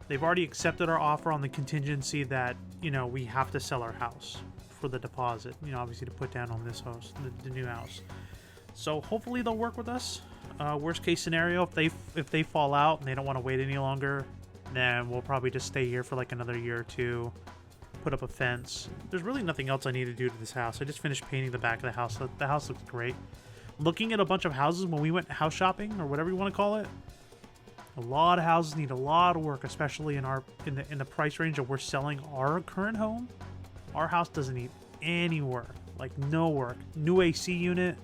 they've already accepted our offer on the contingency that, you know, we have to sell our house for the deposit, you know, obviously to put down on this house, the new house. So hopefully they'll work with us. Worst case scenario, if they fall out and they don't want to wait any longer, then we'll probably just stay here for like another year or two, put up a fence. There's really nothing else I need to do to this house. I just finished painting the back of the house. The house looks great. Looking at a bunch of houses when we went house shopping, or whatever you want to call it, a lot of houses need a lot of work, especially in the price range that we're selling our current home. Our house doesn't need any work, like no work. New AC unit,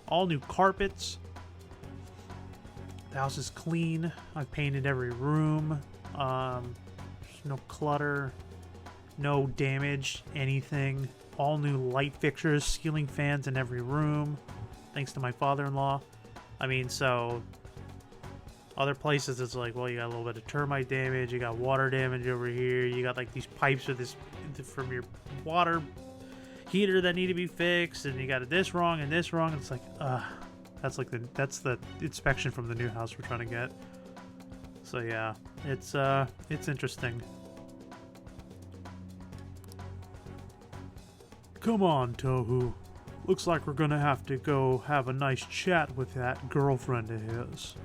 all new carpets. The house is clean. I've painted every room. There's no clutter, no damage, anything. All new light fixtures, ceiling fans in every room, thanks to my father-in-law. I mean, so other places it's like, well, you got a little bit of termite damage, you got water damage over here, you got like these pipes with this from your water heater that need to be fixed, and you got this wrong and this wrong. It's like, that's the inspection from the new house we're trying to get. So yeah, it's interesting. Come on, Tohu. Looks like we're gonna have to go have a nice chat with that girlfriend of his.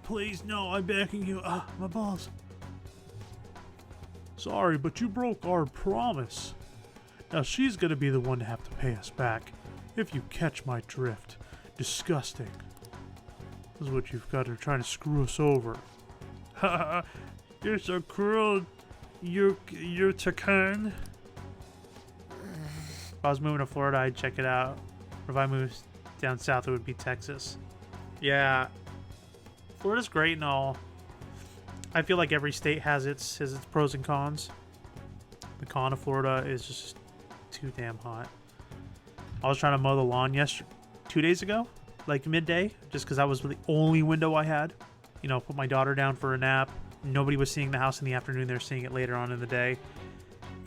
Please, no, I'm begging you. My balls. Sorry, but you broke our promise. Now she's gonna be the one to have to pay us back, if you catch my drift. Disgusting. This is what you've got her trying to screw us over. Haha, you're so cruel. You're Takan. If I was moving to Florida, I'd check it out. Or if I moved down south, it would be Texas. Yeah, Florida's great and all. I feel like every state has its pros and cons. The con of Florida is just too damn hot. I was trying to mow the lawn 2 days ago, like midday, just because that was the only window I had. You know, put my daughter down for a nap. Nobody was seeing the house in the afternoon. They were seeing it later on in the day.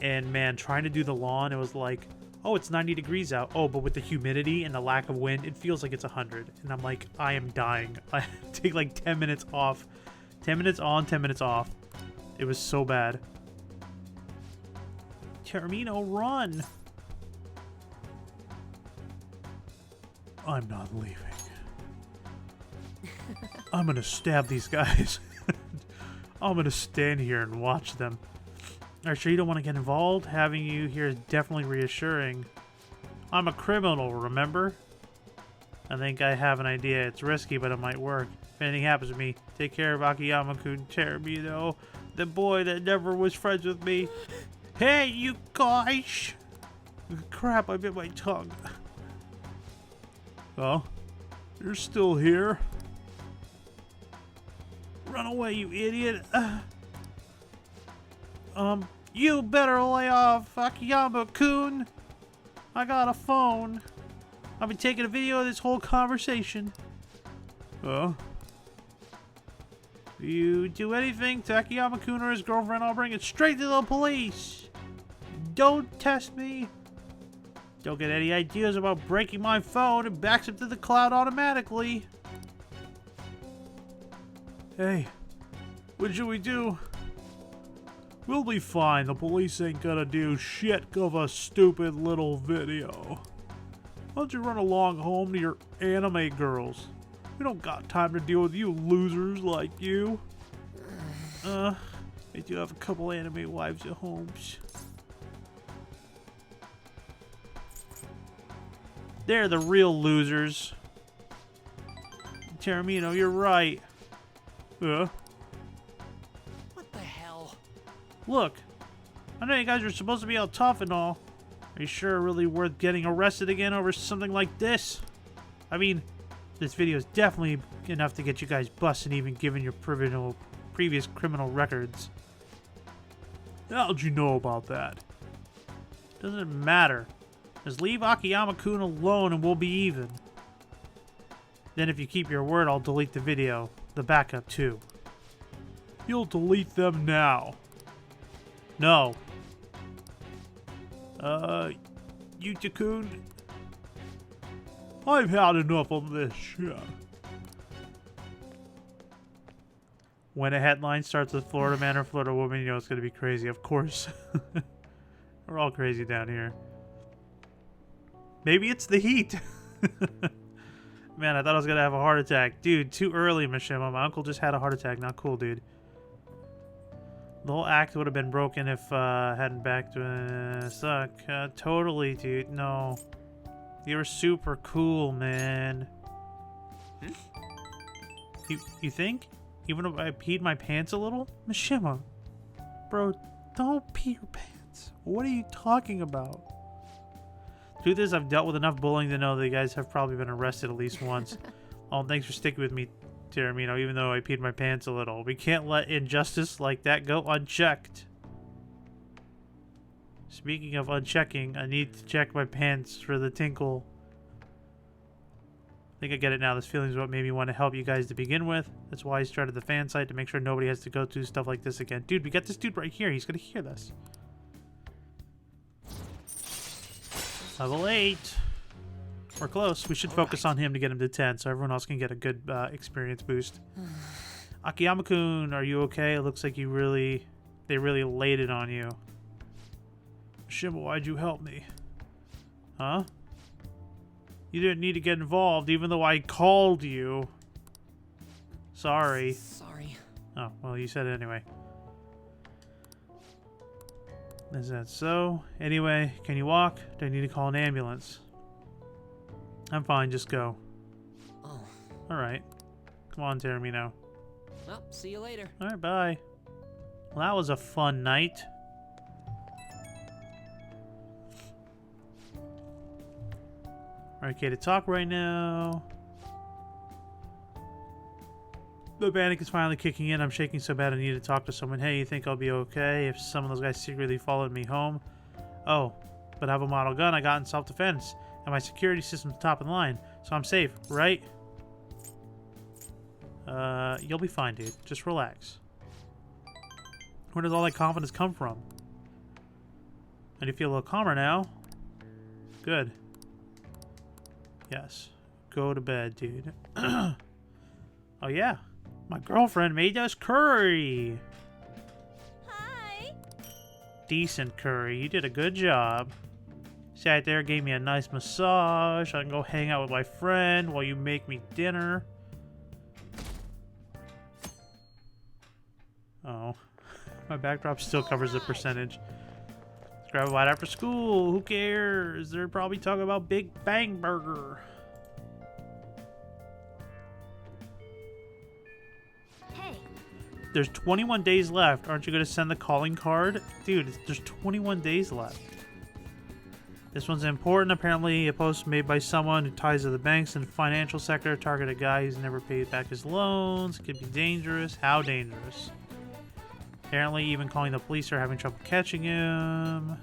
And man, trying to do the lawn, it was like, oh, it's 90 degrees out. Oh, but with the humidity and the lack of wind, it feels like it's 100. And I'm like, I am dying. I take like 10 minutes off. 10 minutes on, 10 minutes off. It was so bad. Termino, run! I'm not leaving. I'm gonna stab these guys. I'm gonna stand here and watch them. Are you sure you don't want to get involved? Having you here is definitely reassuring. I'm a criminal, remember? I think I have an idea. It's risky, but it might work. If anything happens to me, take care of Akiyama-kun Termino, the boy that never was friends with me. Hey, you guys! Crap, I bit my tongue. Oh, you're still here? Run away, you idiot! You better lay off, Akiyama-kun. I got a phone. I've been taking a video of this whole conversation. Oh? If you do anything to Akiyama-kun or his girlfriend, I'll bring it straight to the police. Don't test me. Don't get any ideas about breaking my phone. It backs up to the cloud automatically. Hey, what should we do? We'll be fine. The police ain't gonna do shit of a stupid little video. Why don't you run along home to your anime girls? We don't got time to deal with you losers like you. I do have a couple anime wives at home. They're the real losers. Termino, you're right. What the hell? Look, I know you guys are supposed to be all tough and all. Are you sure really worth getting arrested again over something like this? I mean, This video is definitely enough to get you guys busted, even given your previous criminal records. How'd you know about that? Doesn't matter. Just leave Akiyama-kun alone and we'll be even. Then if you keep your word, I'll delete the video. The backup, too. You'll delete them now. No. Yuta-kun? I've had enough of this shit. When a headline starts with Florida man or Florida woman, you know it's going to be crazy. Of course. We're all crazy down here. Maybe it's the heat. Man, I thought I was going to have a heart attack. Dude, too early, Mishima. My uncle just had a heart attack. Not cool, dude. The whole act would have been broken if I hadn't backed suck. Totally, dude. No. You were super cool, man. You think? Even if I peed my pants a little? Mishima. Bro, don't pee your pants. What are you talking about? Truth is, I've dealt with enough bullying to know that you guys have probably been arrested at least once. Oh, thanks for sticking with me, Taramino, even though I peed my pants a little. We can't let injustice like that go unchecked. Speaking of unchecking, I need to check my pants for the tinkle. I think I get it now. This feeling is what made me want to help you guys to begin with. That's why I started the fan site, to make sure nobody has to go through stuff like this again. Dude, we got this dude right here. He's going to hear this. Level 8. We're close. We should focus on him to get him to 10 so everyone else can get a good experience boost. Akiyama-kun, are you okay? It looks like they really laid it on you. Shimba, why'd you help me? Huh? You didn't need to get involved, even though I called you. Sorry. Sorry. Oh, well, you said it anyway. Is that so? Anyway, can you walk? Do I need to call an ambulance? I'm fine, just go. Oh. Alright. Come on, Taramino. Well, see you later. Alright, bye. Well, that was a fun night. Okay to talk right now. The panic is finally kicking in. I'm shaking so bad I need to talk to someone. Hey, you think I'll be okay if some of those guys secretly followed me home? Oh, but I have a model gun I got in self-defense. And my security system's top of the line. So I'm safe, right? You'll be fine, dude. Just relax. Where does all that confidence come from? And you feel a little calmer now? Good. Yes. Go to bed, dude. Oh, yeah. My girlfriend made us curry. Hi. Decent curry. You did a good job. Sat there, gave me a nice massage. I can go hang out with my friend while you make me dinner. Oh. My backdrop still covers the percentage. Let's grab a bite after school. Who cares? They're probably talking about Big Bang Burger. Hey. There's 21 days left. Aren't you going to send the calling card? Dude, there's 21 days left. This one's important. Apparently, a post made by someone who ties to the banks and financial sector. Target a guy who's never paid back his loans. Could be dangerous. How dangerous? Apparently, even calling the police are having trouble catching him.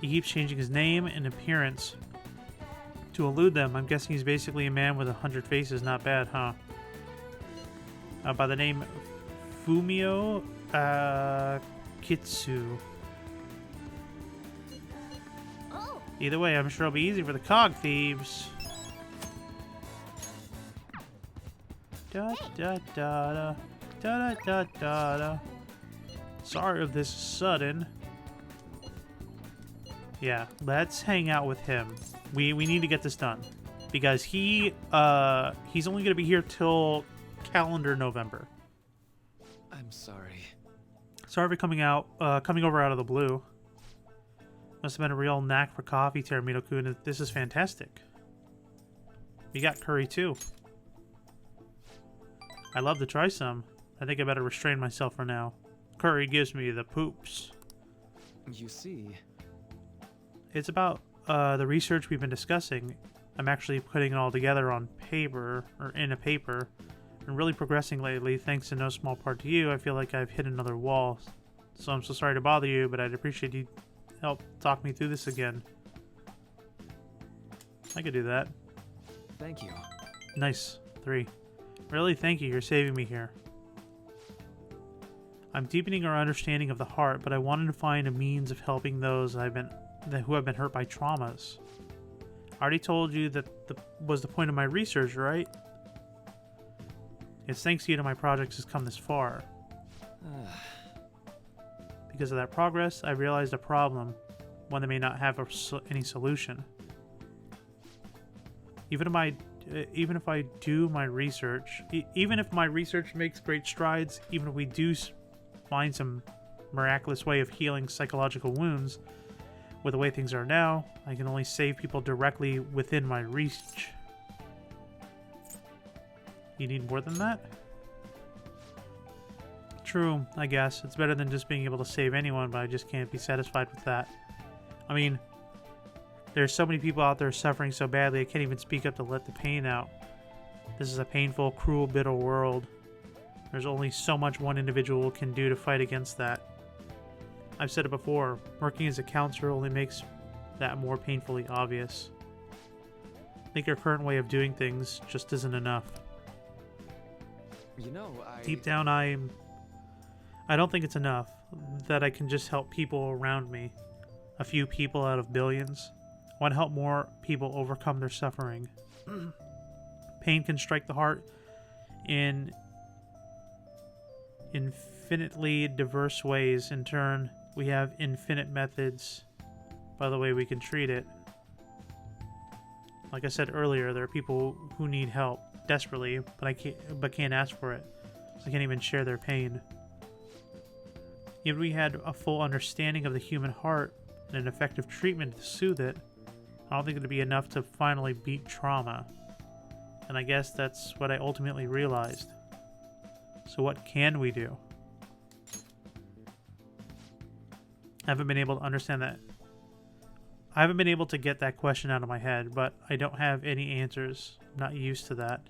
He keeps changing his name and appearance to elude them. I'm guessing he's basically a man with 100 faces. Not bad, huh? By the name Fumio Kitsu. Oh. Either way, I'm sure it'll be easy for the cog thieves. Da da da da da da da da. Sorry if this is sudden. Yeah, let's hang out with him. We need to get this done because he's only gonna be here till calendar November. I'm sorry. Sorry for coming over out of the blue. Must have been a real knack for coffee, Taramino-kun. This is fantastic. We got curry too. I'd love to try some. I think I better restrain myself for now. Curry gives me the poops. You see, It's about the research we've been discussing. I'm actually putting it all together on paper, or in a paper, and really progressing lately, thanks in no small part to you. I feel like I've hit another wall. So I'm so sorry to bother you, but I'd appreciate you help talk me through this again. I could do that. Thank you. Nice. 3. Really, thank you. You're saving me here. I'm deepening our understanding of the heart, but I wanted to find a means of helping those who have been hurt by traumas. I already told you that was the point of my research, right? It's thanks to you that my project has come this far. Because of that progress, I realized a problem, one that may not have any solution. Even if I do my research, even if my research makes great strides, even if we do find some miraculous way of healing psychological wounds, with the way things are now, I can only save people directly within my reach. You need more than that? True, I guess. It's better than just being able to save anyone, but I just can't be satisfied with that. I mean, there's so many people out there suffering so badly, I can't even speak up to let the pain out. This is a painful, cruel, bitter world. There's only so much one individual can do to fight against that. I've said it before, working as a counselor only makes that more painfully obvious. I think your current way of doing things just isn't enough. You know, Deep down, I don't think it's enough that I can just help people around me. A few people out of billions. I want to help more people overcome their suffering. Pain can strike the heart in infinitely diverse ways. In turn, we have infinite methods by the way we can treat it. Like I said earlier, there are people who need help desperately, but can't ask for it. So they can't even share their pain. If we had a full understanding of the human heart and an effective treatment to soothe it, I don't think it would be enough to finally beat trauma. And I guess that's what I ultimately realized. So what can we do? I haven't been able to understand that. I haven't been able to get that question out of my head, but I don't have any answers. I'm not used to that.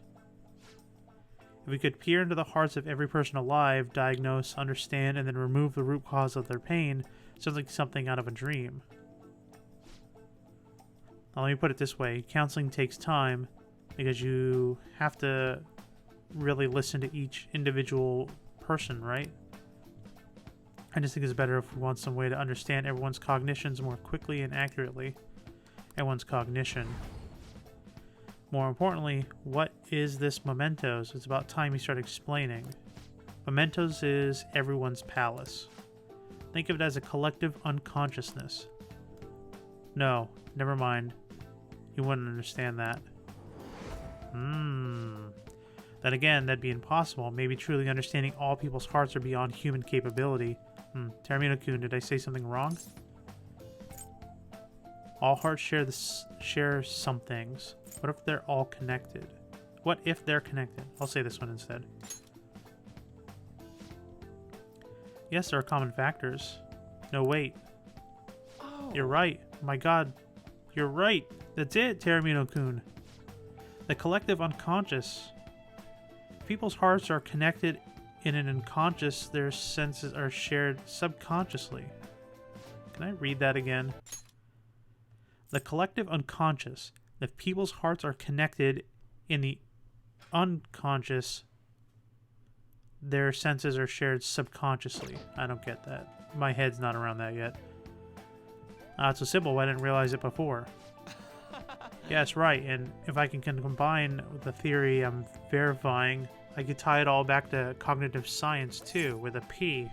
If we could peer into the hearts of every person alive, diagnose, understand, and then remove the root cause of their pain, it sounds like something out of a dream. Now, let me put it this way. Counseling takes time because you have to really listen to each individual person, right? I just think it's better if we want some way to understand everyone's cognitions more quickly and accurately. Everyone's cognition. More importantly, what is this Mementos? It's about time you start explaining. Mementos is everyone's palace. Think of it as a collective unconsciousness. No, never mind. You wouldn't understand that. Then again, that'd be impossible. Maybe truly understanding all people's hearts are beyond human capability. Termino-kun, did I say something wrong? All hearts share some things. What if they're all connected? What if they're connected? I'll say this one instead. Yes, there are common factors. No, wait. Oh. You're right. My god. You're right. That's it, Termino-kun. The collective unconscious. People's hearts are connected in an unconscious. Their senses are shared subconsciously. Can I read that again? The collective unconscious. If people's hearts are connected in the unconscious, their senses are shared subconsciously. I don't get that. My head's not around that yet. It's so simple. I didn't realize it before. Yeah, that's right. And if I can combine with the theory I'm verifying, I could tie it all back to cognitive science too, with a P.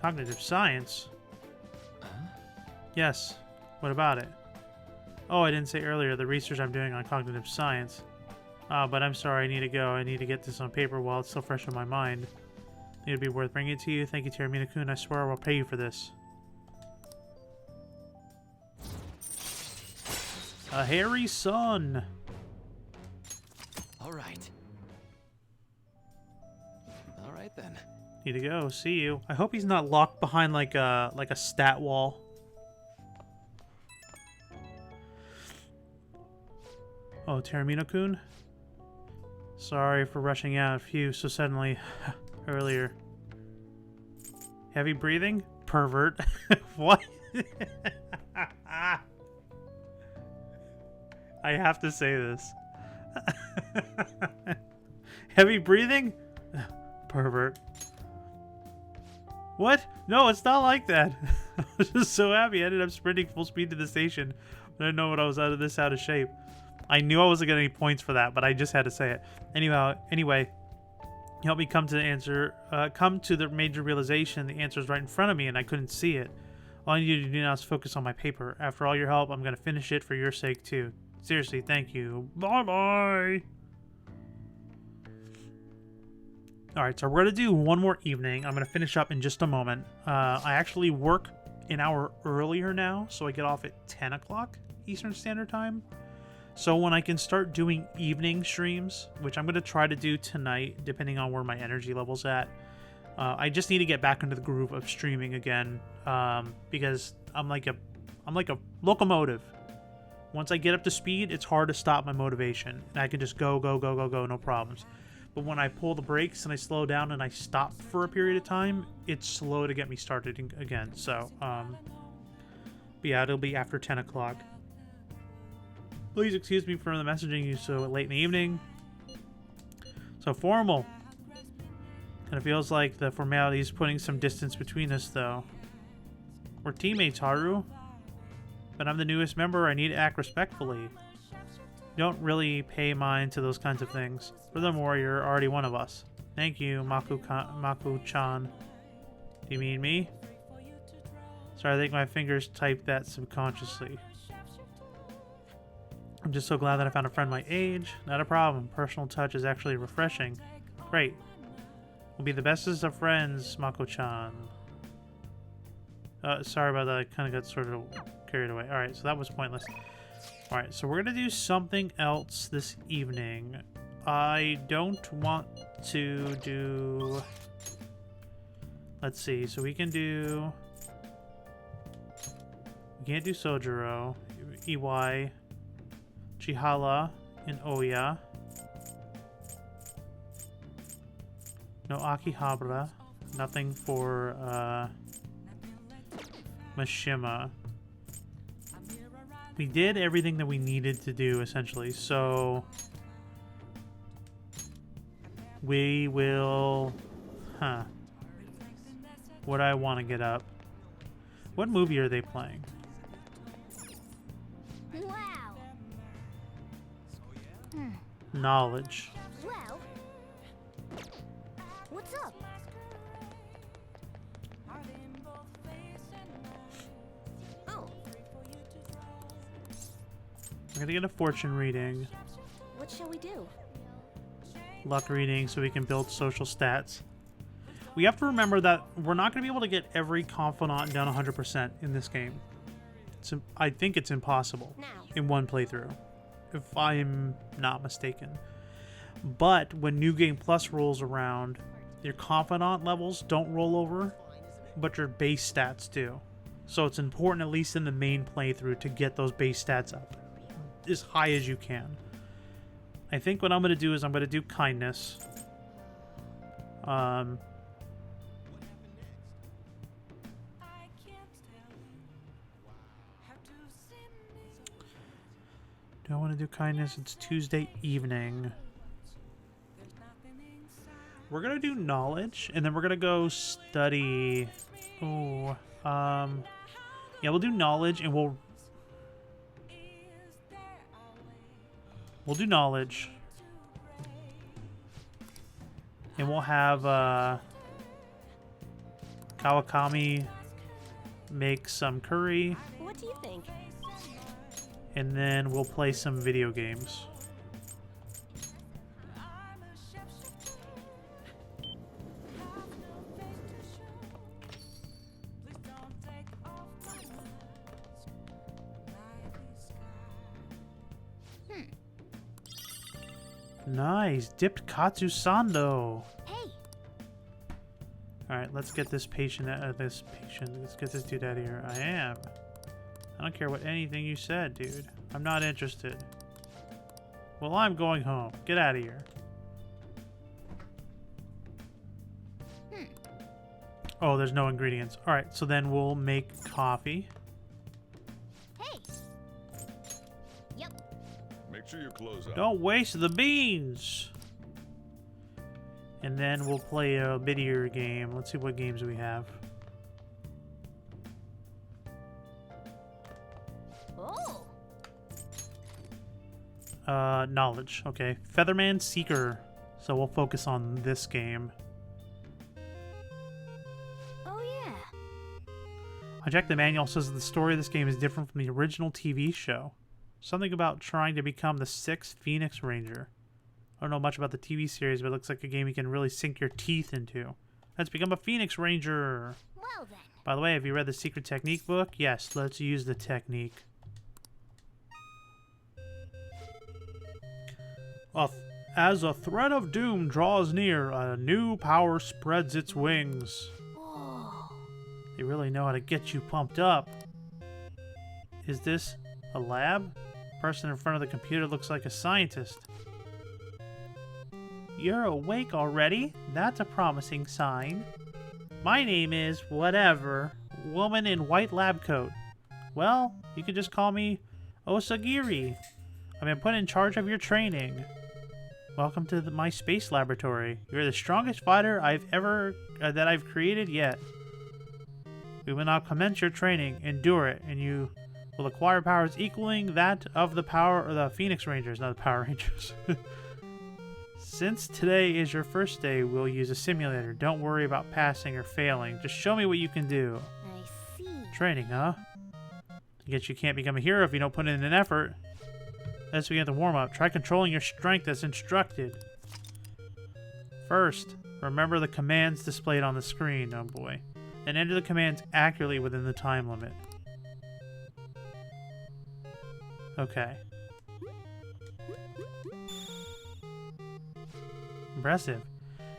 Cognitive science? Yes. What about it? Oh, I didn't say earlier the research I'm doing on cognitive science. But I'm sorry, I need to go. I need to get this on paper while it's still fresh in my mind. I think it'd be worth bringing it to you. Thank you, Termino-kun. I swear I will pay you for this. A hairy sun. All right then. Need to go. See you. I hope he's not locked behind like a stat wall. Oh, Taramino-kun? Sorry for rushing out of you so suddenly earlier. Heavy breathing? Pervert. What? I have to say this. Heavy breathing? Pervert. What? No, it's not like that. I was just so happy. I ended up sprinting full speed to the station. I didn't know when I was out of shape. I knew I wasn't getting any points for that, but I just had to say it. Anyway, help me come to the major realization. The answer is right in front of me, and I couldn't see it. All I need to do now is focus on my paper. After all your help, I'm gonna finish it for your sake too. Seriously, thank you. Bye bye. Alright, so we're going to do one more evening. I'm going to finish up in just a moment. I actually work an hour earlier now, so I get off at 10 o'clock Eastern Standard Time. So when I can start doing evening streams, which I'm going to try to do tonight, depending on where my energy level's at, I just need to get back into the groove of streaming again, because I'm like a locomotive. Once I get up to speed, it's hard to stop my motivation, and I can just go, no problems. But when I pull the brakes and I slow down and I stop for a period of time, it's slow to get me started again. So, but yeah, it'll be after 10 o'clock. Please excuse me for the messaging you so late in the evening. So formal. Kind of feels like the formality is putting some distance between us, though. We're teammates, Haru. But I'm the newest member. I need to act respectfully. Don't really pay mind to those kinds of things. Furthermore, you're already one of us. Thank you, Mako-chan. Do you mean me? Sorry, I think my fingers typed that subconsciously. I'm just so glad that I found a friend my age. Not a problem. Personal touch is actually refreshing. Great. We'll be the bestest of friends, Mako-chan. Sorry about that. I kind of got sort of carried away. Alright, so that was pointless. Alright, so we're going to do something else this evening. I don't want to do... Let's see, so we can do... We can't do Sojiro, Iwai, Chihala, and Oya. No Akihabara. Nothing for Mishima. We did everything that we needed to do, essentially, so... We will... What do I want to get up? What movie are they playing? Wow. Knowledge. Well, what's up? Oh, We're gonna get a fortune reading, what shall we do? luck reading, so we can build social stats. We have to remember that we're not gonna be able to get every confidant down 100% in this game. I think it's impossible Now. in one playthrough, if I'm not mistaken. But when New Game Plus rolls around, your confidant levels don't roll over, but your base stats do. So it's important, at least in the main playthrough, to get those base stats up as high as you can. I think what I'm going to do is I'm going to do kindness. Do I want to do kindness? It's Tuesday evening. We're going to do knowledge, and then we're going to go study. Oh, yeah, we'll do knowledge, and we'll do knowledge. And we'll have Kawakami make some curry. What do you think? And then we'll play some video games. Nice, dipped katsu sando. Hey, All right, let's get this patient. Let's get this dude out of here. I am. I don't care what anything you said, dude. I'm not interested. Well, I'm going home. Get out of here. Oh, there's no ingredients. All right, so then we'll make coffee. Hey. Yep. Make sure you close up. Don't waste the beans. And then we'll play a bittier game. Let's see what games we have. Oh. Knowledge. Okay. Featherman Seeker. So we'll focus on this game. Oh yeah. I checked the manual. Says the story of this game is different from the original TV show. Something about trying to become the 6th Phoenix Ranger. I don't know much about the TV series, but it looks like a game you can really sink your teeth into. Let's become a Phoenix Ranger. Well then. By the way, have you read the Secret Technique book? Yes, let's use the technique. As a threat of doom draws near, a new power spreads its wings. Whoa. They really know how to get you pumped up. Is this a lab? The person in front of the computer looks like a scientist. You're awake already? That's a promising sign. My name is whatever, woman in white lab coat. Well, you can just call me Osagiri. I've been put in charge of your training. Welcome to my space laboratory. You're the strongest fighter that I've created yet. We will now commence your training. Endure it, and you will acquire powers equaling that of the Phoenix Rangers, not the Power Rangers. Since today is your first day, we'll use a simulator. Don't worry about passing or failing. Just show me what you can do. I see. Training, huh? I guess you can't become a hero if you don't put in an effort. Let's begin the warm-up. Try controlling your strength as instructed. First, remember the commands displayed on the screen. Oh boy. Then enter the commands accurately within the time limit. Okay. Impressive.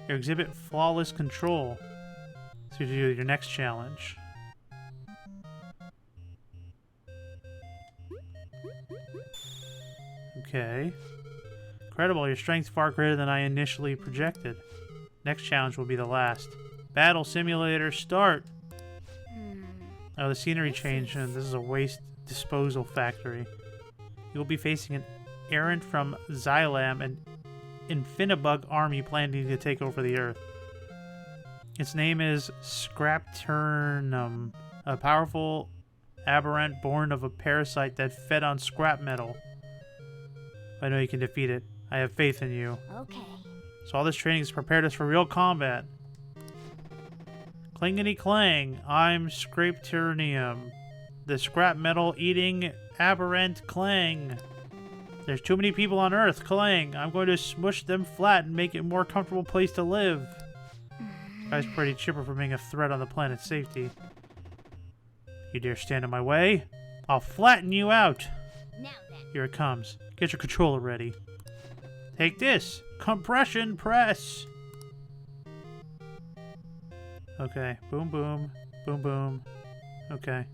You exhibit flawless control. So you do your next challenge. Okay. Incredible, your strength's far greater than I initially projected. Next challenge will be the last. Battle simulator, start! Oh, the scenery changed, and this is a waste disposal factory. You will be facing an errant from Xylam, an Infinibug army planning to take over the Earth. Its name is Scrapturnum, a powerful aberrant born of a parasite that fed on scrap metal. I know you can defeat it. I have faith in you. Okay. So all this training has prepared us for real combat. Klingity clang, I'm Scrapturnium, the scrap metal eating aberrant Clang. There's too many people on Earth, Clang. I'm going to smush them flat and make it a more comfortable place to live. Guy's pretty chipper for being a threat on the planet's safety. You dare stand in my way? I'll flatten you out. Now then. Here it comes. Get your controller ready. Take this. Compression press. Okay. Boom, boom. Boom, boom. Okay.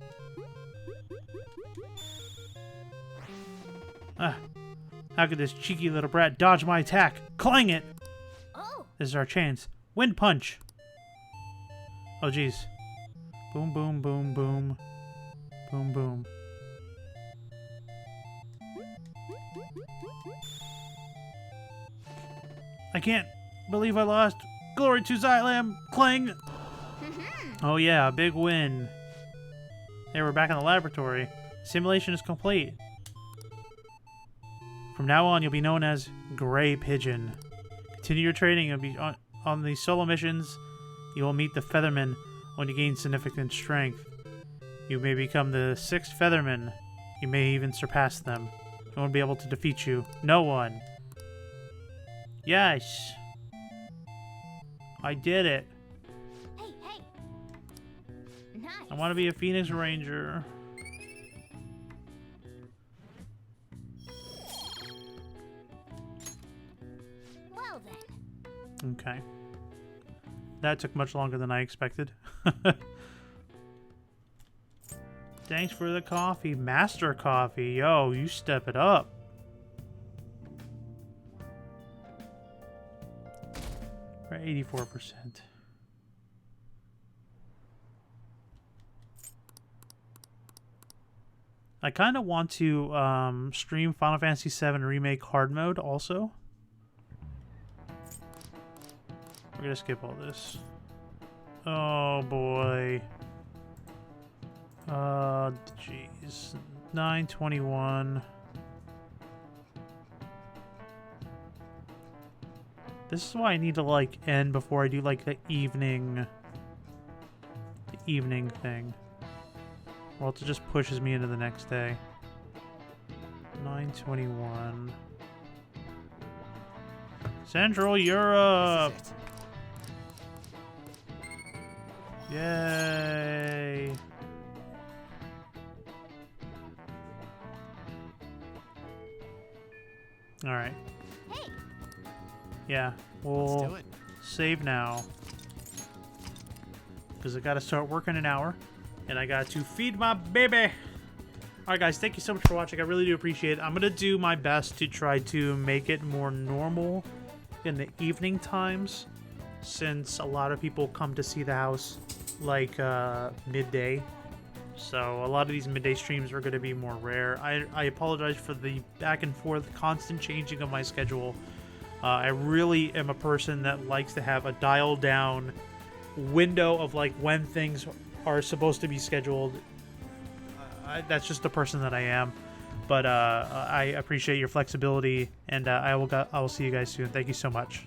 Ah. How could this cheeky little brat dodge my attack? Clang it! Oh. This is our chance. Wind punch. Oh, jeez. Boom, boom, boom, boom. Boom, boom. I can't believe I lost. Glory to Xylam! Clang! Oh yeah, a big win. Hey, we're back in the laboratory. Simulation is complete. From now on, you'll be known as Gray Pigeon. Continue your training and be on the solo missions. You will meet the Feathermen when you gain significant strength. You may become the 6th Featherman. You may even surpass them. No one will be able to defeat you. No one. Yes. I did it. Hey, hey. Nice. I want to be a Phoenix Ranger. Well then. Okay. That took much longer than I expected. Thanks for the coffee. Master Coffee. Yo, you step it up. We're at 84%. I kind of want to stream Final Fantasy VII Remake Hard Mode also. We're gonna skip all this. Oh boy. Jeez. 9:21. This is why I need to like end before I do like the evening thing. Or else it just pushes me into the next day. 9:21. Central Europe. This is it. Yay! All right. Hey, Yeah, Let's we'll do it. save now because I got to start working an hour, and I got to feed my baby. All right, guys, thank you so much for watching. I really do appreciate it. I'm gonna do my best to try to make it more normal in the evening times, since a lot of people come to see the house like midday. So a lot of these midday streams are going to be more rare. I apologize for the back and forth, constant changing of my schedule. I really am a person that likes to have a dialed down window of like when things are supposed to be scheduled. That's just the person that I am. But I appreciate your flexibility, and I will see you guys soon. Thank you so much.